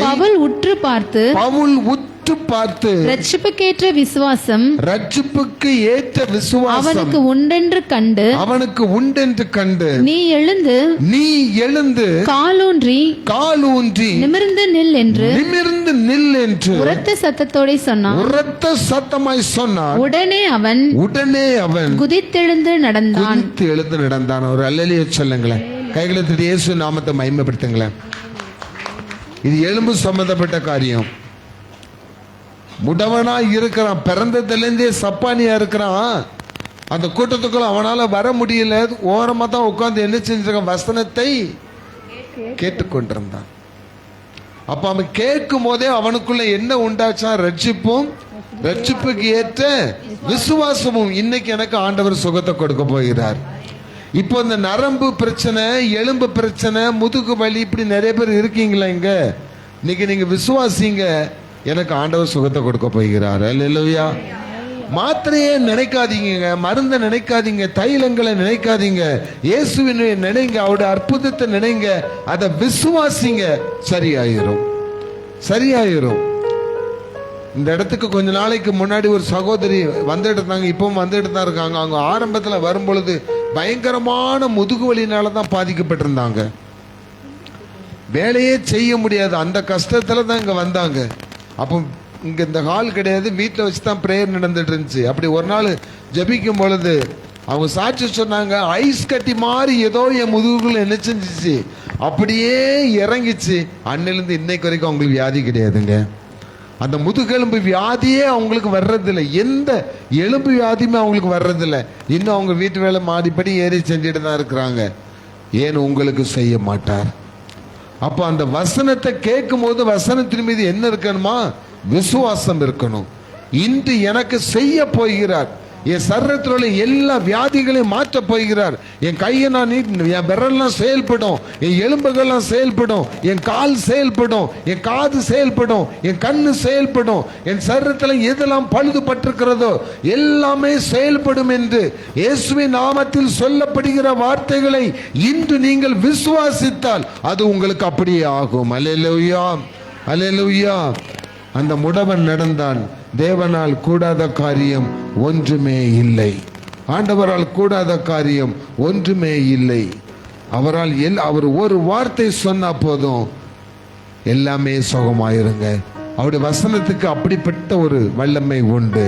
பவுல் உற்று பார்த்து ரட்சிப்புக்கேற்ற விசுவாசம் அவனுக்கு உண்டென்று கண்டு நீ எழுந்து காலூன்றி நிமிர்ந்து நில் என்று உரத்த சத்தத்தோட சொன்னான். உடனே அவன் குதித்தெழுந்து நடந்தான். ஒரு அல்லேலூயா சொல்லுங்களேன். கைகளை தட்டி இயேசு நாமத்தை மகிமைப்படுத்துங்களேன். இது எலும்பு சம்பந்தப்பட்ட காரியம். முடவனா இருக்கிறான், பிறந்ததுலேருந்தே சப்பானியா இருக்கிறான். அந்த கூட்டத்துக்குள்ள அவனால வர முடியல. ஓரமா தான் உட்கார்ந்து என்ன செஞ்சிருக்கான்? வசனத்தை கேட்டுக்கொண்டிருந்தான். அப்ப அவன் கேட்கும் போதே அவனுக்குள்ள என்ன உண்டாச்சா? ரட்சிப்பும், ரட்சிப்புக்கு ஏற்ற விசுவாசமும். இன்னைக்கு எனக்கு ஆண்டவர் சுகத்தை கொடுக்க போகிறார். இப்போ இந்த நரம்பு பிரச்சனை, எலும்பு பிரச்சனை, முதுகு வலி, இப்படி நிறைய பேர் இருக்கீங்களா இங்க? இன்னைக்கு நீங்க விசுவாசிங்க, எனக்கு ஆண்டவர் சுகத்தை கொடுக்க போகிறார். அல்லேலூயா. மாத்திரையே நினைக்காதீங்க, மருந்தை நினைக்காதீங்க, தைலங்களை நினைக்காதீங்க, இயேசுவின் நினைங்க, அவருடைய அற்புதத்தை நினைங்க, அதை விசுவாசிங்க. சரியாயிரும். இந்த இடத்துக்கு கொஞ்ச நாளைக்கு முன்னாடி ஒரு சகோதரி வந்துட்டு இருந்தாங்க, இப்பவும் வந்துட்டு தான் இருக்காங்க. அவங்க ஆரம்பத்தில் வரும்பொழுது பயங்கரமான முதுகு வலினால தான் பாதிக்கப்பட்டிருந்தாங்க. வேலையே செய்ய முடியாது, அந்த கஷ்டத்துல தான் இங்க வந்தாங்க. அப்போ இங்க இந்த ஹால் கிடையாது, வீட்டில் வச்சு தான் ப்ரேயர் நடந்துட்டு இருந்துச்சு. அப்படி ஒரு நாள் ஜபிக்கும் பொழுது அவங்க சாட்சி சொன்னாங்க, ஐஸ் கட்டி மாதிரி ஏதோ என் முதுகுல என்ன செஞ்சிச்சு, அப்படியே இறங்கிச்சு. அன்னிலிருந்து இன்னைக்கு வரைக்கும் அவங்களுக்கு வியாதி கிடையாதுங்க. அந்த முதுகெலும்பு வியாதியே அவங்களுக்கு வர்றதில்லை, எந்த எலும்பு வியாதியுமே அவங்களுக்கு வர்றதில்லை. இன்னும் அவங்க வீட்டு வேலை மாடிப்படி ஏறி செஞ்சுட்டு தான் இருக்கிறாங்க. ஏன் உங்களுக்கு செய்ய மாட்டார்? அப்ப அந்த வசனத்தை கேட்கும் போது வசனத்தின் மீது என்ன இருக்கணுமா? விசுவாசம் இருக்கணும். இன்று எனக்கு செய்ய போகிறார், என் சரீரத்தில் உள்ள எல்லா வியாதிகளையும் மாற்ற போகிறார். என் கையை நான் என் விரல்லாம் செயல்படும், என் எலும்புகள்லாம் செயல்படும், என் கால் செயல்படும், என் காது செயல்படும், என் கண்ணு செயல்படும், என் சரீரத்தில் எதெல்லாம் பழுதுபட்டிருக்கிறதோ எல்லாமே செயல்படும் என்று இயேசுவின் நாமத்தில் சொல்லப்படுகிற வார்த்தைகளை இன்று நீங்கள் விசுவாசித்தால் அது உங்களுக்கு அப்படியே ஆகும். அல்லேலூயா, அல்லேலூயா. அந்த முடவன் நடந்தான். தேவனால் கூடாத காரியம் ஒன்றுமே இல்லை. ஆண்டவரால் கூடாத காரியம் ஒன்றுமே இல்லை. அவர் ஒரு வார்த்தை சொன்னா போதும், எல்லாமே சுகமாயிருங்க. அவருடைய வசனத்துக்கு அப்படிப்பட்ட ஒரு வல்லமை உண்டு.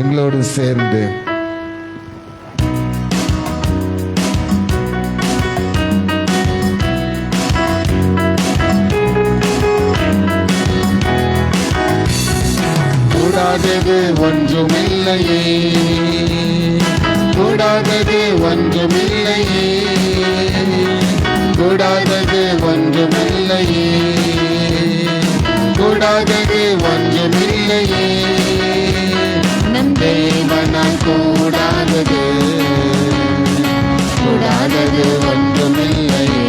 எங்களோடு சேர்ந்து கூடாதது ஒன்றுமில்லையே, கூடாதது ஒன்றுமில்லையே, கூடாதது ஒன்றுமில்லையே, கூடாதது ஒன்றுமில்லையே, நம் தேவனால் கூடாதது, கூடாதது ஒன்றுமில்லையே,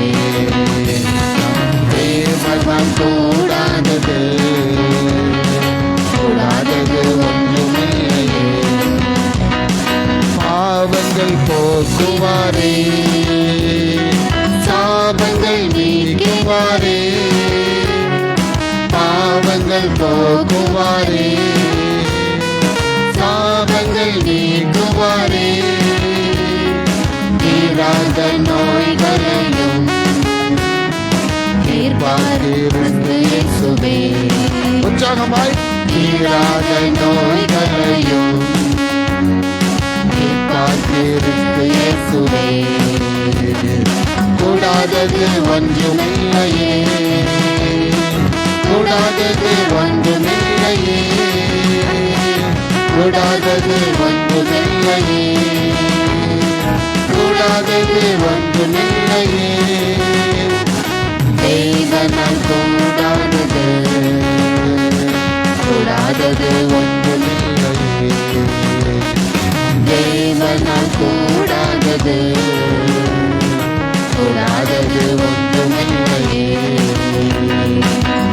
தேவனால் கூடாதது, கூடாதது ஒன்றுமில்லையே. பாவங்கள் போக்குவாரே, சாபங்கள் நீக்குவாரே, பாவங்கள் போக்குவாரே, சாபங்கள் நீக்குவாரே, தீராத நோய்களையும் தீர்ப்பாகிருந்து இயேசுவே. உற்சாகமாய் தீராத நோய்களையும் தீர்ப்பாகிருந்து இயேசுவே. கூடாதது ஒன்றுமில்லையே, கூடாதது ஒன்றுமில்லையே, கூடாதது ஒன்றுமில்லையே, கூடாதது ஒன்றுமில்லையே, தேவனால் கூடாதது, கூடாதது ஒன்றுமில்லையே, தேவனால் கூடாதது, கூடாதது ஒன்றுமில்லையே.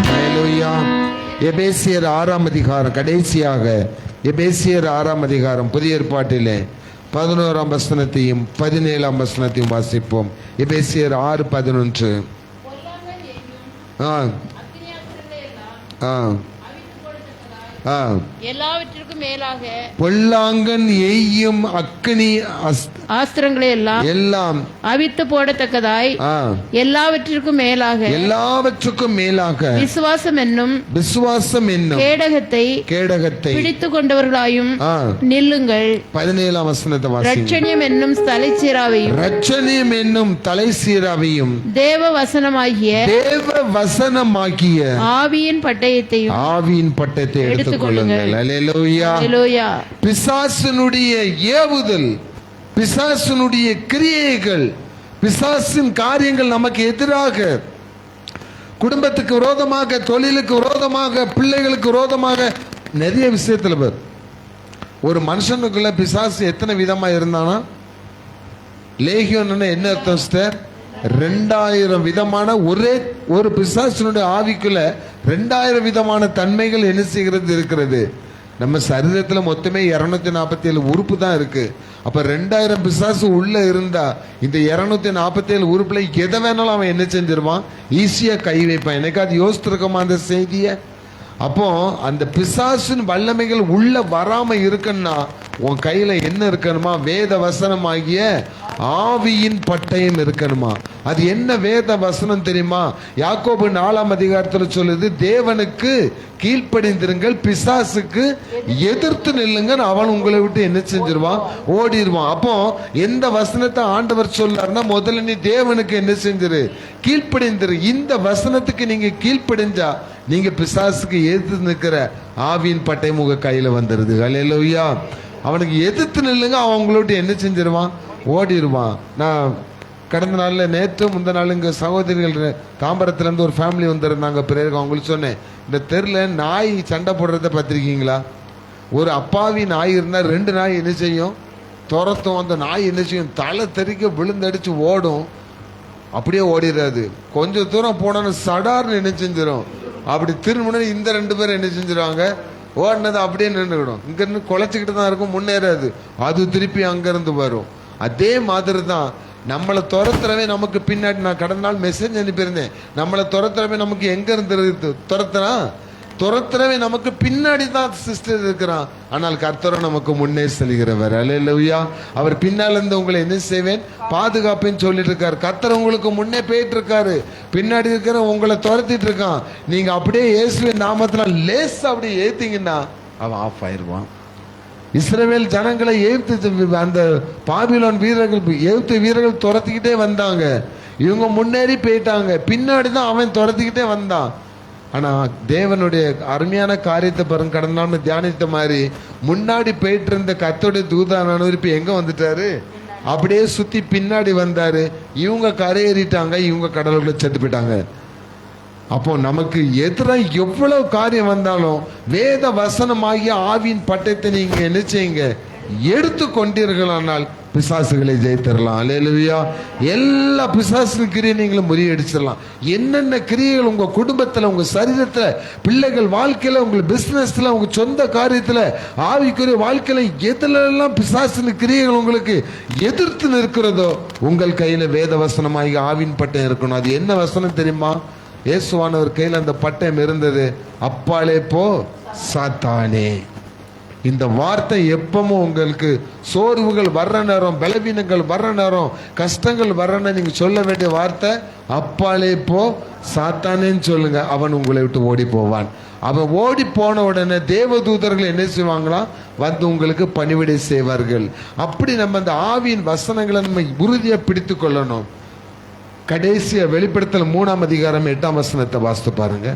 ஹல்லேலூயா. எபேசியர் 6ஆம் அதிகாரம், கடைசியாக எபேசியர் 6ஆம் அதிகாரம் புதிய ஏற்பாட்டிலே 11ஆம் வசனத்தையும் 17ஆம் வசனத்தையும் வாசிப்போம். எபேசியர் 6:11. எல்லாவற்றிற்கும் மேலாக பொல்லாங்கன் எய்யும் அக்கினி ஆஸ்திரங்களை எல்லாம் அவித்து போடத்தக்கதாய் எல்லாவற்றிற்கும் எல்லாவற்றுக்கும் மேலாக விசுவாசம் என்னும் கேடகத்தை பிடித்து கொண்டவர்களாயும் நில்லுங்கள். 17ஆம் வசனத்தை வாசிங்க. ரட்சணியம் என்னும் தலைச்சீராவையும் தேவ வசனமாகிய ஆவியின் பட்டயத்தை எடுத்துக்கொள்ளுங்கள். அல்லேலூயா. பிசாசினுடைய ஏவுதல், பிசாசினுடைய கிரியைகள், பிசாசின் காரியங்கள் நமக்கு எதிராக, குடும்பத்துக்கு விரோதமாக, தொழிலுக்கு விரோதமாக, பிள்ளைகளுக்கு விரோதமாக, நிறைய விஷயத்துல பேர். ஒரு மனுஷனுக்குள்ள பிசாசு எத்தனை விதமா இருந்தானா? லேகியோன்னு என்ன அர்த்தம் சிஸ்டர்? 2000 விதமான ஒரே ஒரு பிசாசினுடைய ஆவிக்குள்ள 2000 விதமான தன்மைகள் என்ன செய்கிறது இருக்கிறது. நம்ம சரீரத்துல மொத்தமே 247 உறுப்பு தான் இருக்கு. அப்ப 2000 பிசாசு உள்ள இருந்தா இந்த 247 உறுப்புல எதை வேணாலும் அவன் என்ன செஞ்சிருவான்? ஈஸியா கை வைப்பான். எனக்கு அது யோசித்திருக்கோமா அந்த செய்திய? அப்போ அந்த பிசாசின் வல்லமைகள் உள்ள வராம இருக்குன்னா உன் கையில என்ன இருக்கணுமா? வேத வசனமாகிய ஆவியின் பட்டயம் இருக்கணுமா? அது என்ன வேத வசனம் தெரியுமா? யாக்கோபு 4ஆம் அதிகாரத்துல சொல்லுது, தேவனுக்கு கீழ்ப்படிந்திருங்கள், பிசாசுக்கு எதிர்த்து நில்லுங்க, அவன் உங்களை விட்டு என்ன செஞ்சிருவான்? ஓடிடுவான். அப்போ எந்த வசனத்தை ஆண்டவர் சொல்லாருன்னா, முதல்ல நீ தேவனுக்கு என்ன செஞ்சிரு? கீழ்ப்படிந்திரு. இந்த வசனத்துக்கு நீங்க கீழ்ப்படிஞ்சா நீங்க பிசாசுக்கு எதிர்த்து நிற்கிற ஆவியின் பட்டயம் உங்க கையில வந்துருது. அல்லேலூயா. அவனுக்கு எதிர்த்து நில்லுங்க, அவன் உங்களோட என்ன செஞ்சிருவான்? ஓடிடுவான். நான் கடந்த நாளில் நேற்று முந்த நாள் இங்கே சகோதரிகள் தாம்பரத்துலேருந்து ஒரு ஃபேமிலி வந்துருந்தாங்க. பிறகு அவங்களுக்கு சொன்னேன், இந்த தெருவில் நாய் சண்டை போடுறத பார்த்துருக்கீங்களா? ஒரு அப்பாவி நாய் இருந்தால் 2 நாய் என்ன செய்யும்? துரத்தும். அந்த நாய் என்ன செய்யும்? தலை தெறிக்க விழுந்தடிச்சு ஓடும். அப்படியே ஓடிடாது. கொஞ்சம் தூரம் போனோன்னு சடார்னு என்ன செஞ்சிடும்? அப்படி திரும்பின இந்த 2 பேரும் என்ன செஞ்சிருவாங்க? ஓடினது அப்படியே நின்றுக்கிடும். இங்கிருந்து குலைச்சிக்கிட்டு தான் இருக்கும், முன்னேறாது. அது திருப்பி அங்கிருந்து வரும். அதே மாதிரி தான் நம்மளை துரத்துறவே நமக்கு பின்னாடி. நான் கடந்த நாள் மெசேஜ் அனுப்பியிருந்தேன், நம்மளை துரத்துறவே நமக்கு எங்க இருந்து துரத்துனா துரத்துறவே நமக்கு பின்னாடி தான் சிஸ்டர் இருக்கிறான். ஆனால் கர்த்தர் நமக்கு முன்னே செல்கிறவர். அல்லேலூயா. அவர் பின்னால இருந்து உங்களை என்ன செய்வேன், பாதுகாப்பேன்னு சொல்லிட்டு இருக்காரு. கர்த்தர் உங்களுக்கு முன்னே போயிட்டு இருக்காரு, பின்னாடி இருக்கிற உங்களை துரத்திட்டு இருக்கான். நீங்க அப்படியே இயேசுவின் நாமத்துல லேசா அப்படியே ஏத்தீங்கன்னா அவன் ஆஃப் ஆயிடுவான். இஸ்ரவேல் ஜனங்களை எகிப்து அந்த பாபிலோன் வீரர்கள் துரத்திக்கிட்டே வந்தாங்க. இவங்க முன்னேறி போயிட்டாங்க, பின்னாடி தான் அவன் துரத்திக்கிட்டே வந்தான். ஆனா தேவனுடைய அருமையான காரியத்தை பாருங்க, கடந்த நாள் தியானித்த மாதிரி முன்னாடி போயிட்டு இருந்த கர்த்தருடைய தூதானவர் இப்ப எங்க வந்துட்டாரு, அப்படியே சுத்தி பின்னாடி வந்தாரு. இவங்க கரையேறிட்டாங்க, இவங்க கடலுக்குள்ள செத்து போயிட்டாங்க. அப்போ நமக்கு எதிராக எவ்வளவு காரியம் வந்தாலும் வேத வசனமாகிய ஆவியின் பட்டயத்தை நீங்க என்ன செய்யுங்க, எடுத்து கொண்டீர்களானால் பிசாசுகளை ஜெயித்திடலாம். அல்லேலூயா. எல்லா பிசாசு கிரியை நீங்களும் முறியடிச்சிடலாம். என்னென்ன கிரியைகள் உங்க குடும்பத்துல, உங்க சரீரத்துல, பிள்ளைகள் வாழ்க்கையில, உங்க பிசினஸ்ல, உங்க சொந்த காரியத்துல, ஆவிக்குரிய வாழ்க்கையில எதுல பிசாசு கிரியைகள் உங்களுக்கு எதிர்த்து நிற்கிறதோ உங்கள் கையில வேத வசனமாகிய ஆவியின் பட்டயம் இருக்கணும். அது என்ன வசனம் தெரியுமா? இயேசுவானவர் கையில் அந்த பட்டயம் இருந்தது. அப்பாலே போ சாத்தானே. இந்த வார்த்தை எப்பவும் உங்களுக்கு சோர்வுகள் வர்ற நேரம், பலவீனங்கள் வர்ற நேரம், கஷ்டங்கள் வர்ற நேரம் நீங்க சொல்ல வேண்டிய வார்த்தை அப்பாலே போ சாத்தானேன்னு சொல்லுங்க. அவன் உங்களை விட்டு ஓடி போவான். அவன் ஓடி போன உடனே தேவதூதர்கள் என்ன செய்வாங்களாம், வந்து உங்களுக்கு பணிவிடை செய்வார்கள். அப்படி நம்ம அந்த ஆவியின் வசனங்களை நம்ம உறுதியா பிடித்து கொள்ளணும். கடைசியா வெளிப்படுத்தல் 3ஆம் அதிகாரம் 8ஆம் வசனத்தை வாசித்து பாருங்க.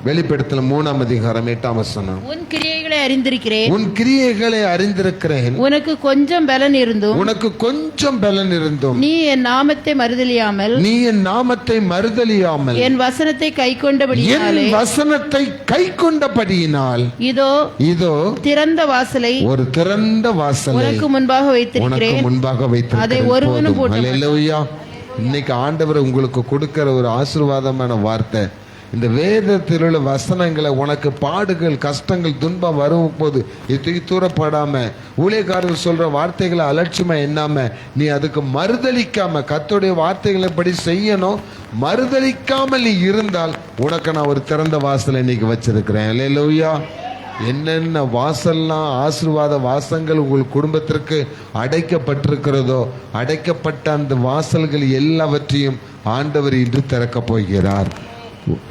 வெளிப்படுத்தல் 3ஆம் அதிகாரம் 8ஆம் வசனம். உன் கிரியைகளை அறிந்திருக்கிறேன், உன் கிரியைகளை அறிந்திருக்கிறேன், உனக்கு கொஞ்சம் பலன் இருந்தும், உனக்கு கொஞ்சம் பலன் இருந்தும், நீ என் நாமத்தை மறுதலியாமல், நீ என் நாமத்தை மறுதலியாமல், என் வசனத்தை கைக்கொண்டபடியினாலே, என் வசனத்தை கைக்கொண்டபடியினால், இதோ இதோ திறந்த வாசலை, ஒரு திறந்த வாசலை உனக்கு முன்பாக வைத்திருக்கிறேன், உனக்கு முன்பாக அதை ஒருவனும் வைத்திருக்கிறேன். பூட்ட அல்லேலூயா. இன்னைக்கு ஆண்டவர் உங்களுக்கு கொடுக்கிற ஒரு ஆசீர்வாதமான வார்த்தை, இந்த வேதத்தில் உள்ள வசனங்களை உனக்கு பாடுகள், கஷ்டங்கள், துன்பம் வரும் போது இது தூரப்படாம, ஊழியக்காரர்கள் சொல்ற வார்த்தைகளை அலட்சியமா எண்ணாம, நீ அதுக்கு மறுதலிக்காம கர்த்தருடைய வார்த்தைகளை படி செய்யணும். மறுதலிக்காமல் நீ இருந்தால் உனக்கு நான் ஒரு திறந்த வாசலை இன்னைக்கு வச்சிருக்கிறேன். அல்லேலூயா. என்னென்ன வாசல்லாம் ஆசீர்வாத வாசங்கள் உங்கள் குடும்பத்திற்கு அடைக்கப்பட்டிருக்கிறதோ, அடைக்கப்பட்ட அந்த வாசல்கள் எல்லாவற்றையும் ஆண்டவர் இன்று திறக்க போகிறார்.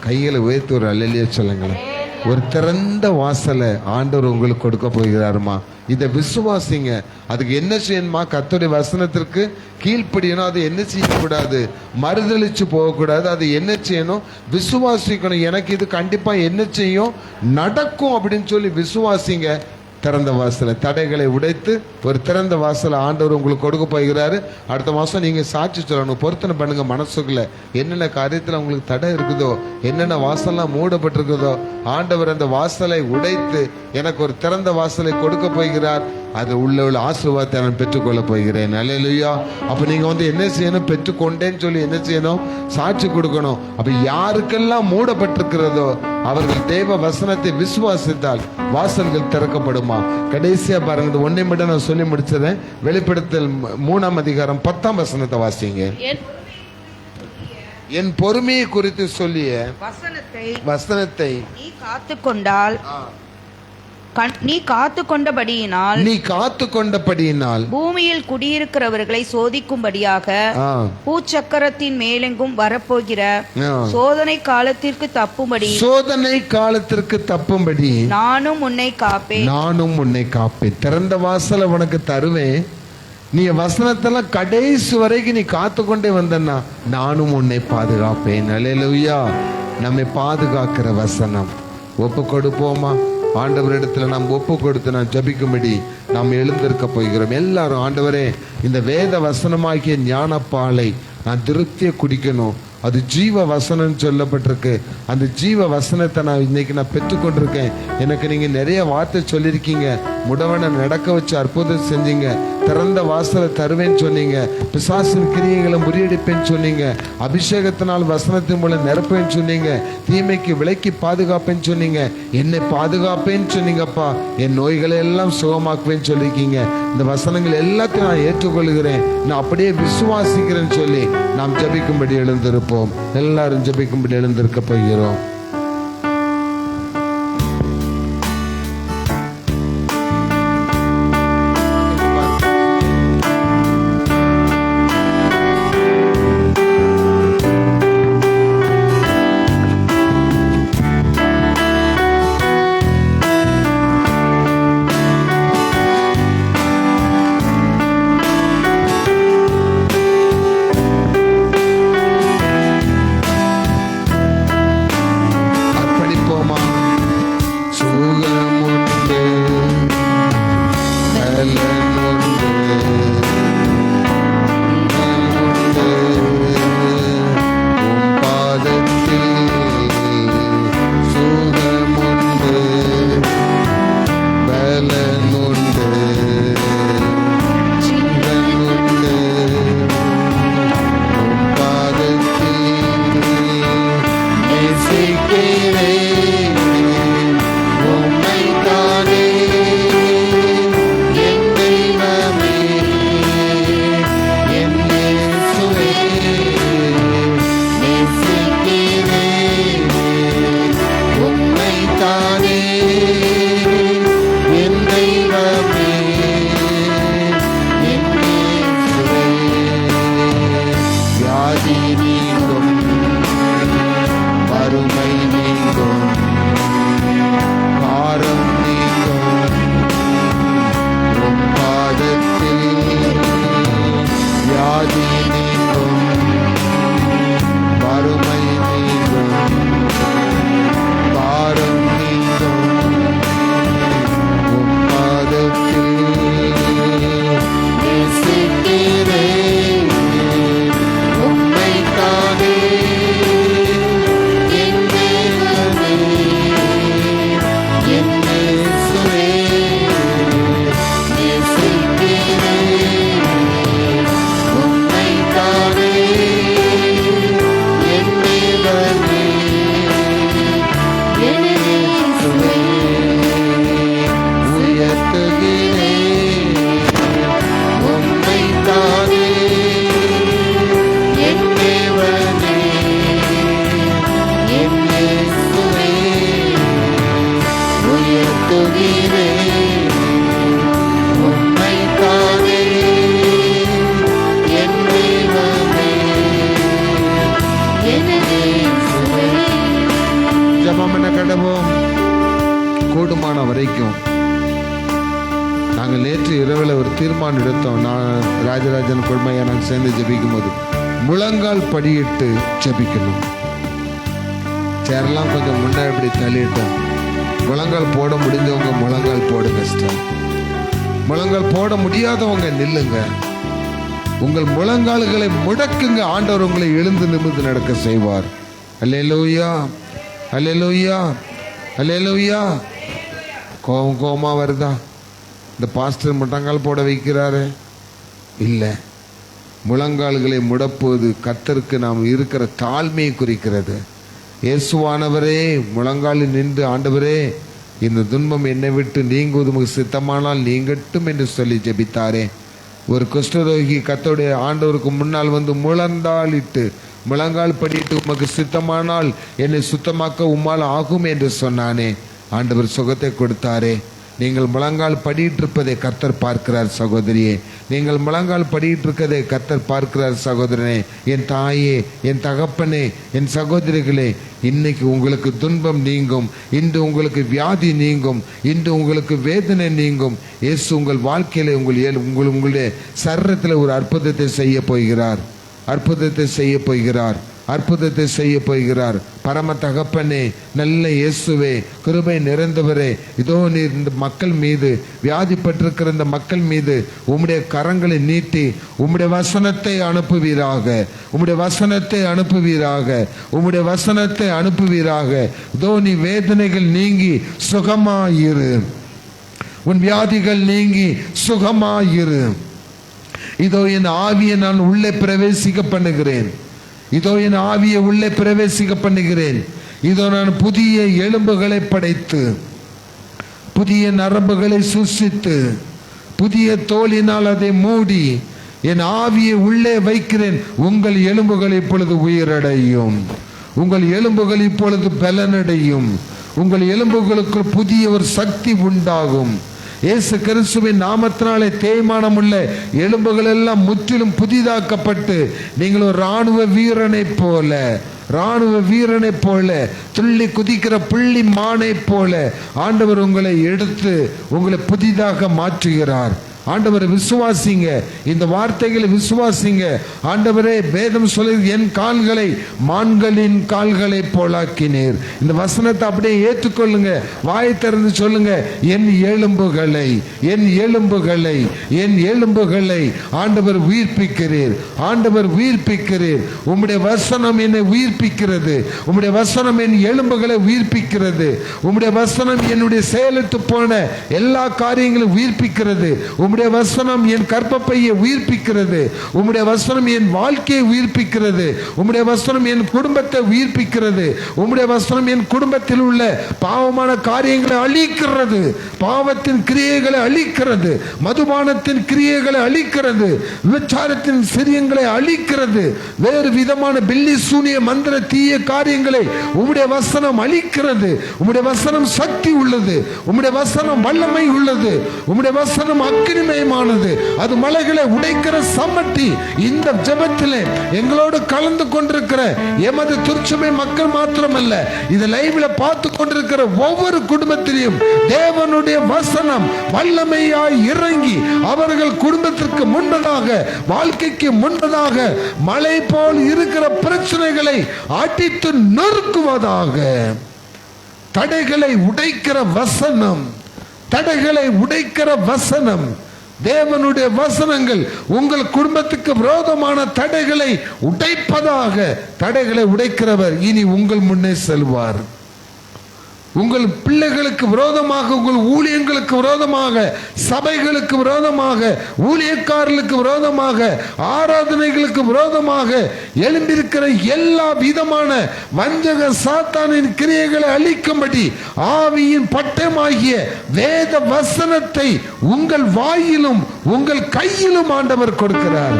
கைகளை உயர்த்தி ஒரு அல்லேலூயா சொல்லுங்களேன். ஒரு திறந்த வாசலை ஆண்டவர் உங்களுக்கு கொடுக்க போகிறாருமா. இதை விசுவாசிங்க. அதுக்கு என்ன செய்யணுமா? கர்த்தருடைய வசனத்திற்கு கீழ்ப்படியணும். அது என்ன செய்யக்கூடாது, மறுதலிச்சு போகக்கூடாது. அது என்ன செய்யணும், விசுவாசிக்கணும். எனக்கு இது கண்டிப்பா என்ன செய்யும், நடக்கும் அப்படின்னு சொல்லி விசுவாசிங்க. திறந்த வாசலை, தடைகளை உடைத்து ஒரு திறந்த வாசலை ஆண்டவர் உங்களுக்கு கொடுக்க போகிறாரு. அடுத்த மாசம் நீங்க சாட்சி சொல்லணும். பொருத்தனை பண்ணுங்க மனசுக்குள்ள என்னென்ன காரியத்துல உங்களுக்கு தடை இருக்குதோ, என்னென்ன வாசல்லாம் மூடப்பட்டிருக்குதோ, ஆண்டவர் அந்த வாசலை உடைத்து எனக்கு ஒரு திறந்த வாசலை கொடுக்க போகிறார். அது உள்ள ஆசீர்வாதத்தை நான் பெற்றுக்கொள்ள போகிறேன். அல்லேலூயா. அப்ப நீங்க என்ன செய்யணும், பெற்றுக்கொண்டேன்னு சொல்லி என்ன செய்யணும், சாட்சி கொடுக்கணும். அப்ப யாருக்கெல்லாம் மூடப்பட்டிருக்கிறதோ அவர்கள் தேவ வசனத்தை விசுவாசித்தால் வாசல்கள் திறக்கப்படுமா. கடைசியா பாருங்க, ஒன்னை மட்டும் நான் சொல்லி முடிச்சதேன். வெளிப்படுத்தல் 3ஆம் அதிகாரம் 10ஆம் வசனத்தை வாசிங்க. என் பொறுமையை குறித்து சொல்லிய வசனத்தை நீ காத்துக்கொண்டால், நீ காத்து கொண்டபடியினால் பூமியில் குடியிருக்கிறவர்களை சோதிக்கும்படியாக பூச்சக்கரத்தின் மேலெங்கும் வரப்போகிற சோதனை காலத்திற்கு தப்பும்படி நானும் உன்னை காப்பேன். திறந்த வாசலை உனக்கு தருவேன். நீ வசனத்தெல்லாம் கடைசி வரைக்கும் நீ காத்து கொண்டே வந்தன்னா நானும் உன்னை பாதுகாப்பேன். அல்லேலூயா. நம்மை பாதுகாக்கிற வசனம் ஒப்பு கொடுப்போமா? ஆண்டவரிடத்துல நாம் ஒப்பு கொடுத்து நான் ஜபிக்கும்படி நாம் எழுந்திருக்க போகிறோம். எல்லாரும், ஆண்டவரே, இந்த வேத வசனமாகிய ஞானப்பாலை நான் திருப்தியை குடிக்கணும். அது ஜீவ வசனம் சொல்லப்பட்டிருக்கு. அந்த ஜீவ வசனத்தை நான் இன்னைக்கு பெற்றுக்கொண்டிருக்கேன். எனக்கு நீங்க நிறைய வார்த்தை சொல்லியிருக்கீங்க. முடவனை நடக்க வச்சு அற்புதம் செஞ்சீங்க. திறந்த வாசலை தருவேன்னு சொன்னீங்க. பிசாசின் கிரியைகளை முறியடிப்பேன்னு சொன்னீங்க. அபிஷேகத்தினால் வசனத்தின் மூலம் நிரப்பேன்னு சொன்னீங்க. தீமைக்கு விலக்கி பாதுகாப்பேன்னு சொன்னீங்க. என்னை பாதுகாப்பேன்னு சொன்னீங்கப்பா. என் நோய்களை எல்லாம் சுகமாக்குவேன்னு சொல்லியிருக்கீங்க. இந்த வசனங்கள் எல்லாத்தையும் நான் ஏற்றுக்கொள்கிறேன், நான் அப்படியே விசுவாசிக்கிறேன்னு சொல்லி நாம் ஜபிக்கும்படி எழுந்திருப்போம். எல்லாரும் ஜபிக்கும்படி எழுந்திருக்க போகிறோம். நாங்கள் நேற்று இரவில் ஒரு தீர்மானம் எடுத்தோம். நான் ராஜராஜன் குழுமையா நாங்கள் சேர்ந்து ஜெபிக்கும் போது முழங்கால் படியிட்டு ஜெபிக்கணும். சேரெல்லாம் கொஞ்சம் முன்னே இப்படி தள்ளிட்டோம். முழங்கால் போட முடிஞ்சவங்க முழங்கால் போடுங்க சிஸ்டர். முழங்கால் போட முடியாதவங்க நில்லுங்க. உங்கள் முழங்கால்களை முடக்குங்க. ஆண்டவர் உங்களை எழுந்து நிமிர்ந்து நடக்க செய்வார். அல்லேலூயா, அல்லேலூயா, அல்லேலூயா. கோபமா வருதா? இந்த பாஸ்டர் முழங்கால் போட வைக்கிறாரு? இல்லை. முழங்கால்களை முடப்போது கர்த்தருக்கு நாம் இருக்கிற தாழ்மையை குறிக்கிறது. இயேசுவானவரே முழங்காலில் நின்று, ஆண்டவரே இந்த துன்பம் என்னை விட்டு நீங்குவது உமக்கு சித்தமானால் நீங்கட்டும் என்று சொல்லி ஜெபித்தாரே. ஒரு குஷ்டரோகி கர்த்தருடைய ஆண்டவருக்கு முன்னால் வந்து முழந்தாளிட்டு முழங்கால் படிட்டு உமக்கு சித்தமானால் என்னை சுத்தமாக்க உம்மால் ஆகும் என்று சொன்னானே. ஆண்டவர் சுகத்தை கொடுத்தாரே. நீங்கள் முழங்கால் படியிட்டிருப்பதை கர்த்தர் பார்க்கிறார் சகோதரியே. நீங்கள் முழங்கால் படியிட்டிருக்கதை கர்த்தர் பார்க்கிறார் சகோதரனே. என் தாயே, என் தகப்பனே, என் சகோதரிகளே, இன்னைக்கு உங்களுக்கு துன்பம் நீங்கும். இன்று உங்களுக்கு வியாதி நீங்கும். இன்று உங்களுக்கு வேதனை நீங்கும். இயேசு உங்கள் வாழ்க்கையில உங்களுடைய சரீரத்தில் ஒரு அற்புதத்தை செய்ய போகிறார். அற்புதத்தை செய்ய போகிறார். அற்புதத்தை செய்ய போகிறார். பரம தகப்பனே, நல்ல இயேசுவே, கிருபை நிறைந்தவரே, இதோ நீர் இந்த மக்கள் மீது, வியாதிப்பட்டிருக்கிற இந்த மக்கள் மீது உம்முடைய கரங்களை நீட்டி உம்முடைய வசனத்தை அனுப்புவீராக. உம்முடைய வசனத்தை அனுப்புவீராக. உம்முடைய வசனத்தை அனுப்புவீராக. இதோ நீ வேதனைகள் நீங்கி சுகமாயிரு. உன் வியாதிகள் நீங்கி சுகமாயிரு. இதோ என் ஆவியை நான் உள்ளே பிரவேசிக்க பண்ணுகிறேன். இதோ என் ஆவியை உள்ளே பிரவேசிக்க பண்ணுகிறேன். இதோ நான் புதிய எலும்புகளை படைத்து, புதிய நரம்புகளை சுசித்து, புதிய தோலினால் அதை மூடி என் ஆவியை உள்ளே வைக்கிறேன். உங்கள் எலும்புகள் இப்பொழுது உயிரடையும். உங்கள் எலும்புகள் இப்பொழுது பலனடையும். உங்கள் எலும்புகளுக்கு புதிய ஒரு சக்தி உண்டாகும். இயேசு கிறிஸ்துவின் நாமத்தினாலே தேய்மானம் உள்ள எலும்புகள் எல்லாம் முற்றிலும் புதிதாக்கப்பட்டு நீங்கள் ஒரு ராணுவ வீரனை போல துள்ளி குதிக்கிற புள்ளி மானை போல ஆண்டவர் உங்களை எடுத்து உங்களை புதிதாக மாற்றுகிறார். ஆண்டவரை விசுவாசிங்க. இந்த வார்த்தைகளை விசுவாசிங்க. ஆண்டவரே, வேதம் சொல்லுது, என் கால்களை மான்களின் கால்களை போலாக்கினீர். இந்த வசனத்தை அப்படியே ஏற்றுக்கொள்ளுங்க. வாயை திறந்து சொல்லுங்க, என் எலும்புகளை, என் எலும்புகளை, என் எலும்புகளை ஆண்டவர் உயிர்ப்பிக்கிறீர். ஆண்டவர் உயிர்ப்பிக்கிறீர். உம்முடைய வசனம் என்னை உயிர்ப்பிக்கிறது. உம்முடைய வசனம் என் எலும்புகளை உயிர்ப்பிக்கிறது. உம்முடைய வசனம் என்னுடைய செயலித்து போன எல்லா காரியங்களும் உயிர்ப்பிக்கிறது. உம்முடைய வசனம் என் கர்ப்பப்பையை உயிர்ப்பிக்கிறது. உம்முடைய வசனம் என் வாழ்க்கையை உயிர்ப்பிக்கிறது. உம்முடைய வசனம் என் குடும்பத்தை உயிர்ப்பிக்கிறது. உம்முடைய வசனம் என் குடும்பத்தில் உள்ள பாவமான காரியங்களை அழிக்கிறது. பாவத்தின் கிரியைகளை அழிக்கிறது. மதுபானத்தின் கிரியைகளை அழிக்கிறது. விபச்சாரத்தின் சிரியங்களை அழிக்கிறது. வேறு விதமான பில்லி சூனிய மந்திர தீய காரியங்களை உம்முடைய வசனம் அழிக்கிறது. உம்முடைய வசனம் சக்தி உள்ளது. உம்முடைய வசனம் வல்லமை உள்ளது. உம்முடைய வசனம் அக்கினிமயமானது. அது மலைகளை உடைக்கிற சம்மட்டி. இந்த ஜெபத்திலே எங்களோடு கலந்து கொண்டிருக்கிற எமது திருச்சபை மக்கள் மாத்திரமல்ல, இது லைவ்ல பார்த்து கொண்டிருக்கிற ஒவ்வொரு குடும்பத்திலும் தேவனுடைய வசனம் வல்லமையாய் இறங்கி அவர்கள் குடும்பத்திற்கு முன்பதாக, வாழ்க்கைக்கு முன்பதாக மலை போல் இருக்கிற பிரச்சனைகளை அடித்து நொறுக்குவதாக. தடைகளை உடைக்கிற வசனம், தடைகளை உடைக்கிற வசனம், தேவனுடைய வசனங்கள் உங்கள் குடும்பத்துக்கு விரோதமான தடைகளை உடைப்பதாக. தடைகளை உடைக்கிறவர் இனி உங்கள் முன்னே செல்வார். உங்கள் பிள்ளைகளுக்கு விரோதமாக, உங்கள் ஊழியங்களுக்கு விரோதமாக, சபைகளுக்கு விரோதமாக, ஊழியக்காரர்களுக்கு விரோதமாக, ஆராதனைகளுக்கு விரோதமாக எழும்பியிருக்கிற எல்லா விதமான வஞ்சக சாத்தானின் கிரியைகளை அழிக்கும்படி ஆவியின் பட்டமாகிய வேத வசனத்தை உங்கள் வாயிலும் உங்கள் கையிலும் ஆண்டவர் கொடுக்கிறார்.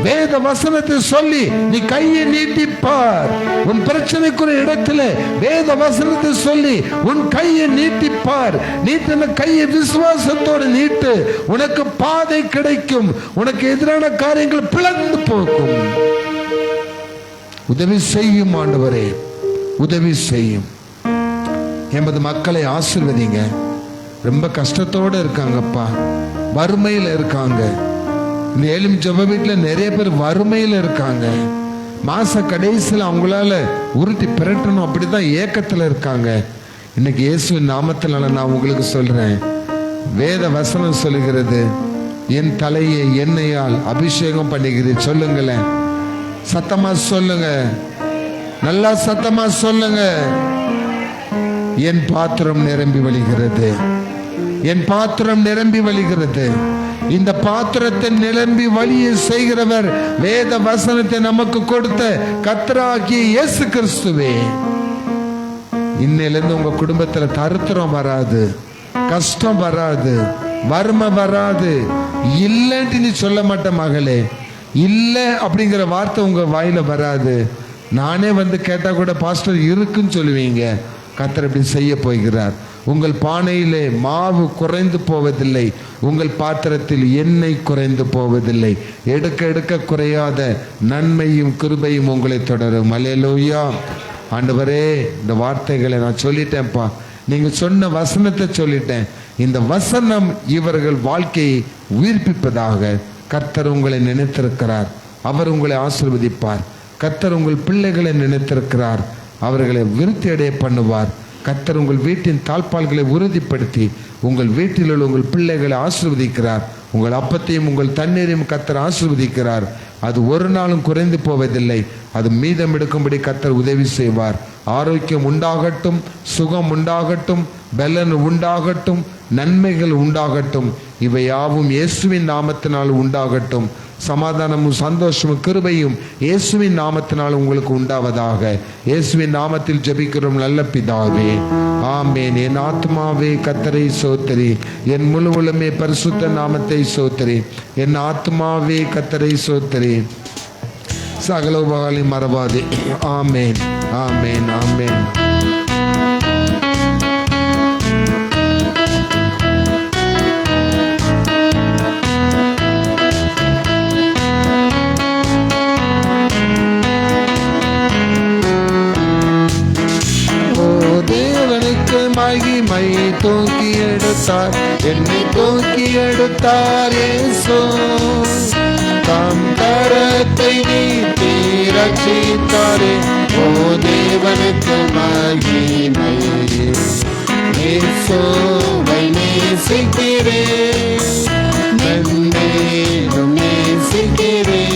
வேத வசனத்தை சொல்லி நீ கையை நீட்டிப்பார். உன் பிரச்சனைக்குரிய இடத்துல வேத வசனத்தை சொல்லி உன் கையை நீட்டிப்பார். நீட்டின கையை விசுவாசத்தோடு நீட்டு. உனக்கு பாதை கிடைக்கும். உனக்கு எதிரான காரியங்கள் பிளந்து போகும். உதவி செய்யும் ஆண்டவரே, உதவி செய்யும். எமது மக்களை ஆசீர்வதிங்க. ரொம்ப கஷ்டத்தோடு இருக்காங்கப்பா. வறுமையில இருக்காங்க. இந்த ஏழும் ஜெப வீட்டுல நிறைய பேர் வறுமையில இருக்காங்க. மாச கடைசியில் அவங்களால உருட்டி பிரட்டணும் அப்படிதான் ஏக்கத்துல இருக்காங்க. இன்னைக்கு இயேசுவின் நாமத்தினால நான் உங்களுக்கு சொல்றேன், வேத வசனம் சொல்லுகிறது, என் தலையை எண்ணெயால் அபிஷேகம் பண்ணுகிறேன். சொல்லுங்களேன், சத்தமா சொல்லுங்க, நல்லா சத்தமா சொல்லுங்க. என் பாத்திரம் நிரம்பி வழிகிறது, என் பாத்திரம் நிரம்பி வழிகிறது. இந்த பாத்திரத்தை நிரம்பி வழிய செய்கிறவர் வேத வசனத்தை நமக்கு கொடுத்த கர்த்தராகிய இயேசு கிறிஸ்துவே. இன்னையிலிருந்து உங்க குடும்பத்துல தரித்திரம் வராது, கஷ்டம் வராது, வறுமை வராது. இல்லைன்னு நீ சொல்ல மாட்டேன் மகளே, இல்லை அப்படிங்கிற வார்த்தை உங்க வாயில வராது. நானே வந்து கேட்டா கூட பாஸ்டர் இருக்குன்னு சொல்லுவீங்க. கர்த்தர் இப்படி செய்ய போகிறார். உங்கள் பானையிலே மாவு குறைந்து போவதில்லை, உங்கள் பாத்திரத்தில் எண்ணெய் குறைந்து போவதில்லை. எடுக்க எடுக்க குறையாத நன்மையும் கிருபையும் உங்களை தொடரும். அல்லேலூயா. ஆண்டவரே, இந்த வார்த்தைகளை நான் சொல்லிட்டேன்ப்பா, நீங்க சொன்ன வசனத்தை சொல்லிட்டேன். இந்த வசனம் இவர்கள் வாழ்க்கையை உயிர்ப்பிப்பதாக. கர்த்தர் உங்களை நினைத்திருக்கிறார், அவர் உங்களை ஆசீர்வதிப்பார். கர்த்தர் உங்கள் பிள்ளைகளை நினைத்திருக்கிறார், அவர்களை விருத்தி அடைய பண்ணுவார். கர்த்தர் உங்கள் வீட்டின் தாழ்பால்களை உறுதிப்படுத்தி உங்கள் வீட்டில் உள்ள உங்கள் பிள்ளைகளை ஆசீர்வதிக்கிறார். உங்கள் அப்பத்தையும் உங்கள் தண்ணீரையும் கர்த்தர் ஆசீர்வதிக்கிறார். அது ஒரு நாளும் குறைந்து போவதில்லை, அது மீதம் எடுக்கும்படி கர்த்தர் உதவி செய்வார். ஆரோக்கியம் உண்டாகட்டும், சுகம் உண்டாகட்டும், பலன் உண்டாகட்டும், நன்மைகள் உண்டாகட்டும். இவை யாவும் இயேசுவின் நாமத்தினால் உண்டாகட்டும். சமாதானமும் சந்தோஷமும் கிருபையும் இயேசுவின் நாமத்தினால் உங்களுக்கு உண்டாவதாக. இயேசுவின் நாமத்தில் ஜெபிக்கிறோம் நல்ல பிதாவே, ஆமேன். என் ஆத்மாவே கர்த்தரை சோத்தரி, என் முழு உலகமே பரிசுத்த நாமத்தை சோத்தரி. என் ஆத்மாவே கர்த்தரை சோத்தரி, சகல உபகாரங்களை மறவாதே. ஆமேன், ஆமேன், ஆமேன். மகிமை தூக்கி எடுத்தார், என்னை தூக்கி எடுத்தார் இயேசு. தாம் கரத்தை நீட்டி ரட்சித்தாரே, ஓ தேவனுக்கு மகிமை. இயேசுவை நேசிக்கிறேன், மென்மேலும் நேசிக்கிறேன்.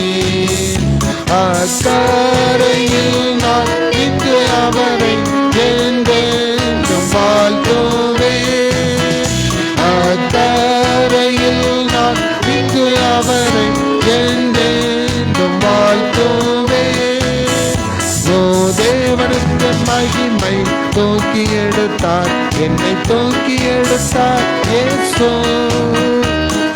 அக்கரையில் நான் நின்று அவரை வாழ்த்துவேன். அக்கரையில் நான் விட்டு அவரை என்றென்றும் வாழ்த்துவேன். ஓ தேவனுக்கு மகிமை தூக்கி எடுத்தார், என்னை தூக்கி எடுத்தார் இயேசு.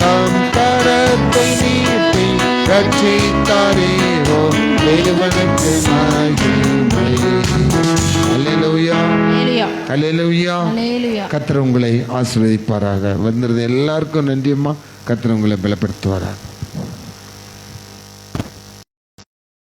தாம் கரத்தை நீட்டி ரட்சித்தாரே, ஓ தேவனுக்கு மகிமை. அல்லேலூயா, அல்லேலூயா. கர்த்தர் உங்களை ஆசீர்வதிப்பாராக. வந்திருந்த எல்லாருக்கும் நன்றியம்மா. கர்த்தர் உங்களை பலப்படுத்துவாராக.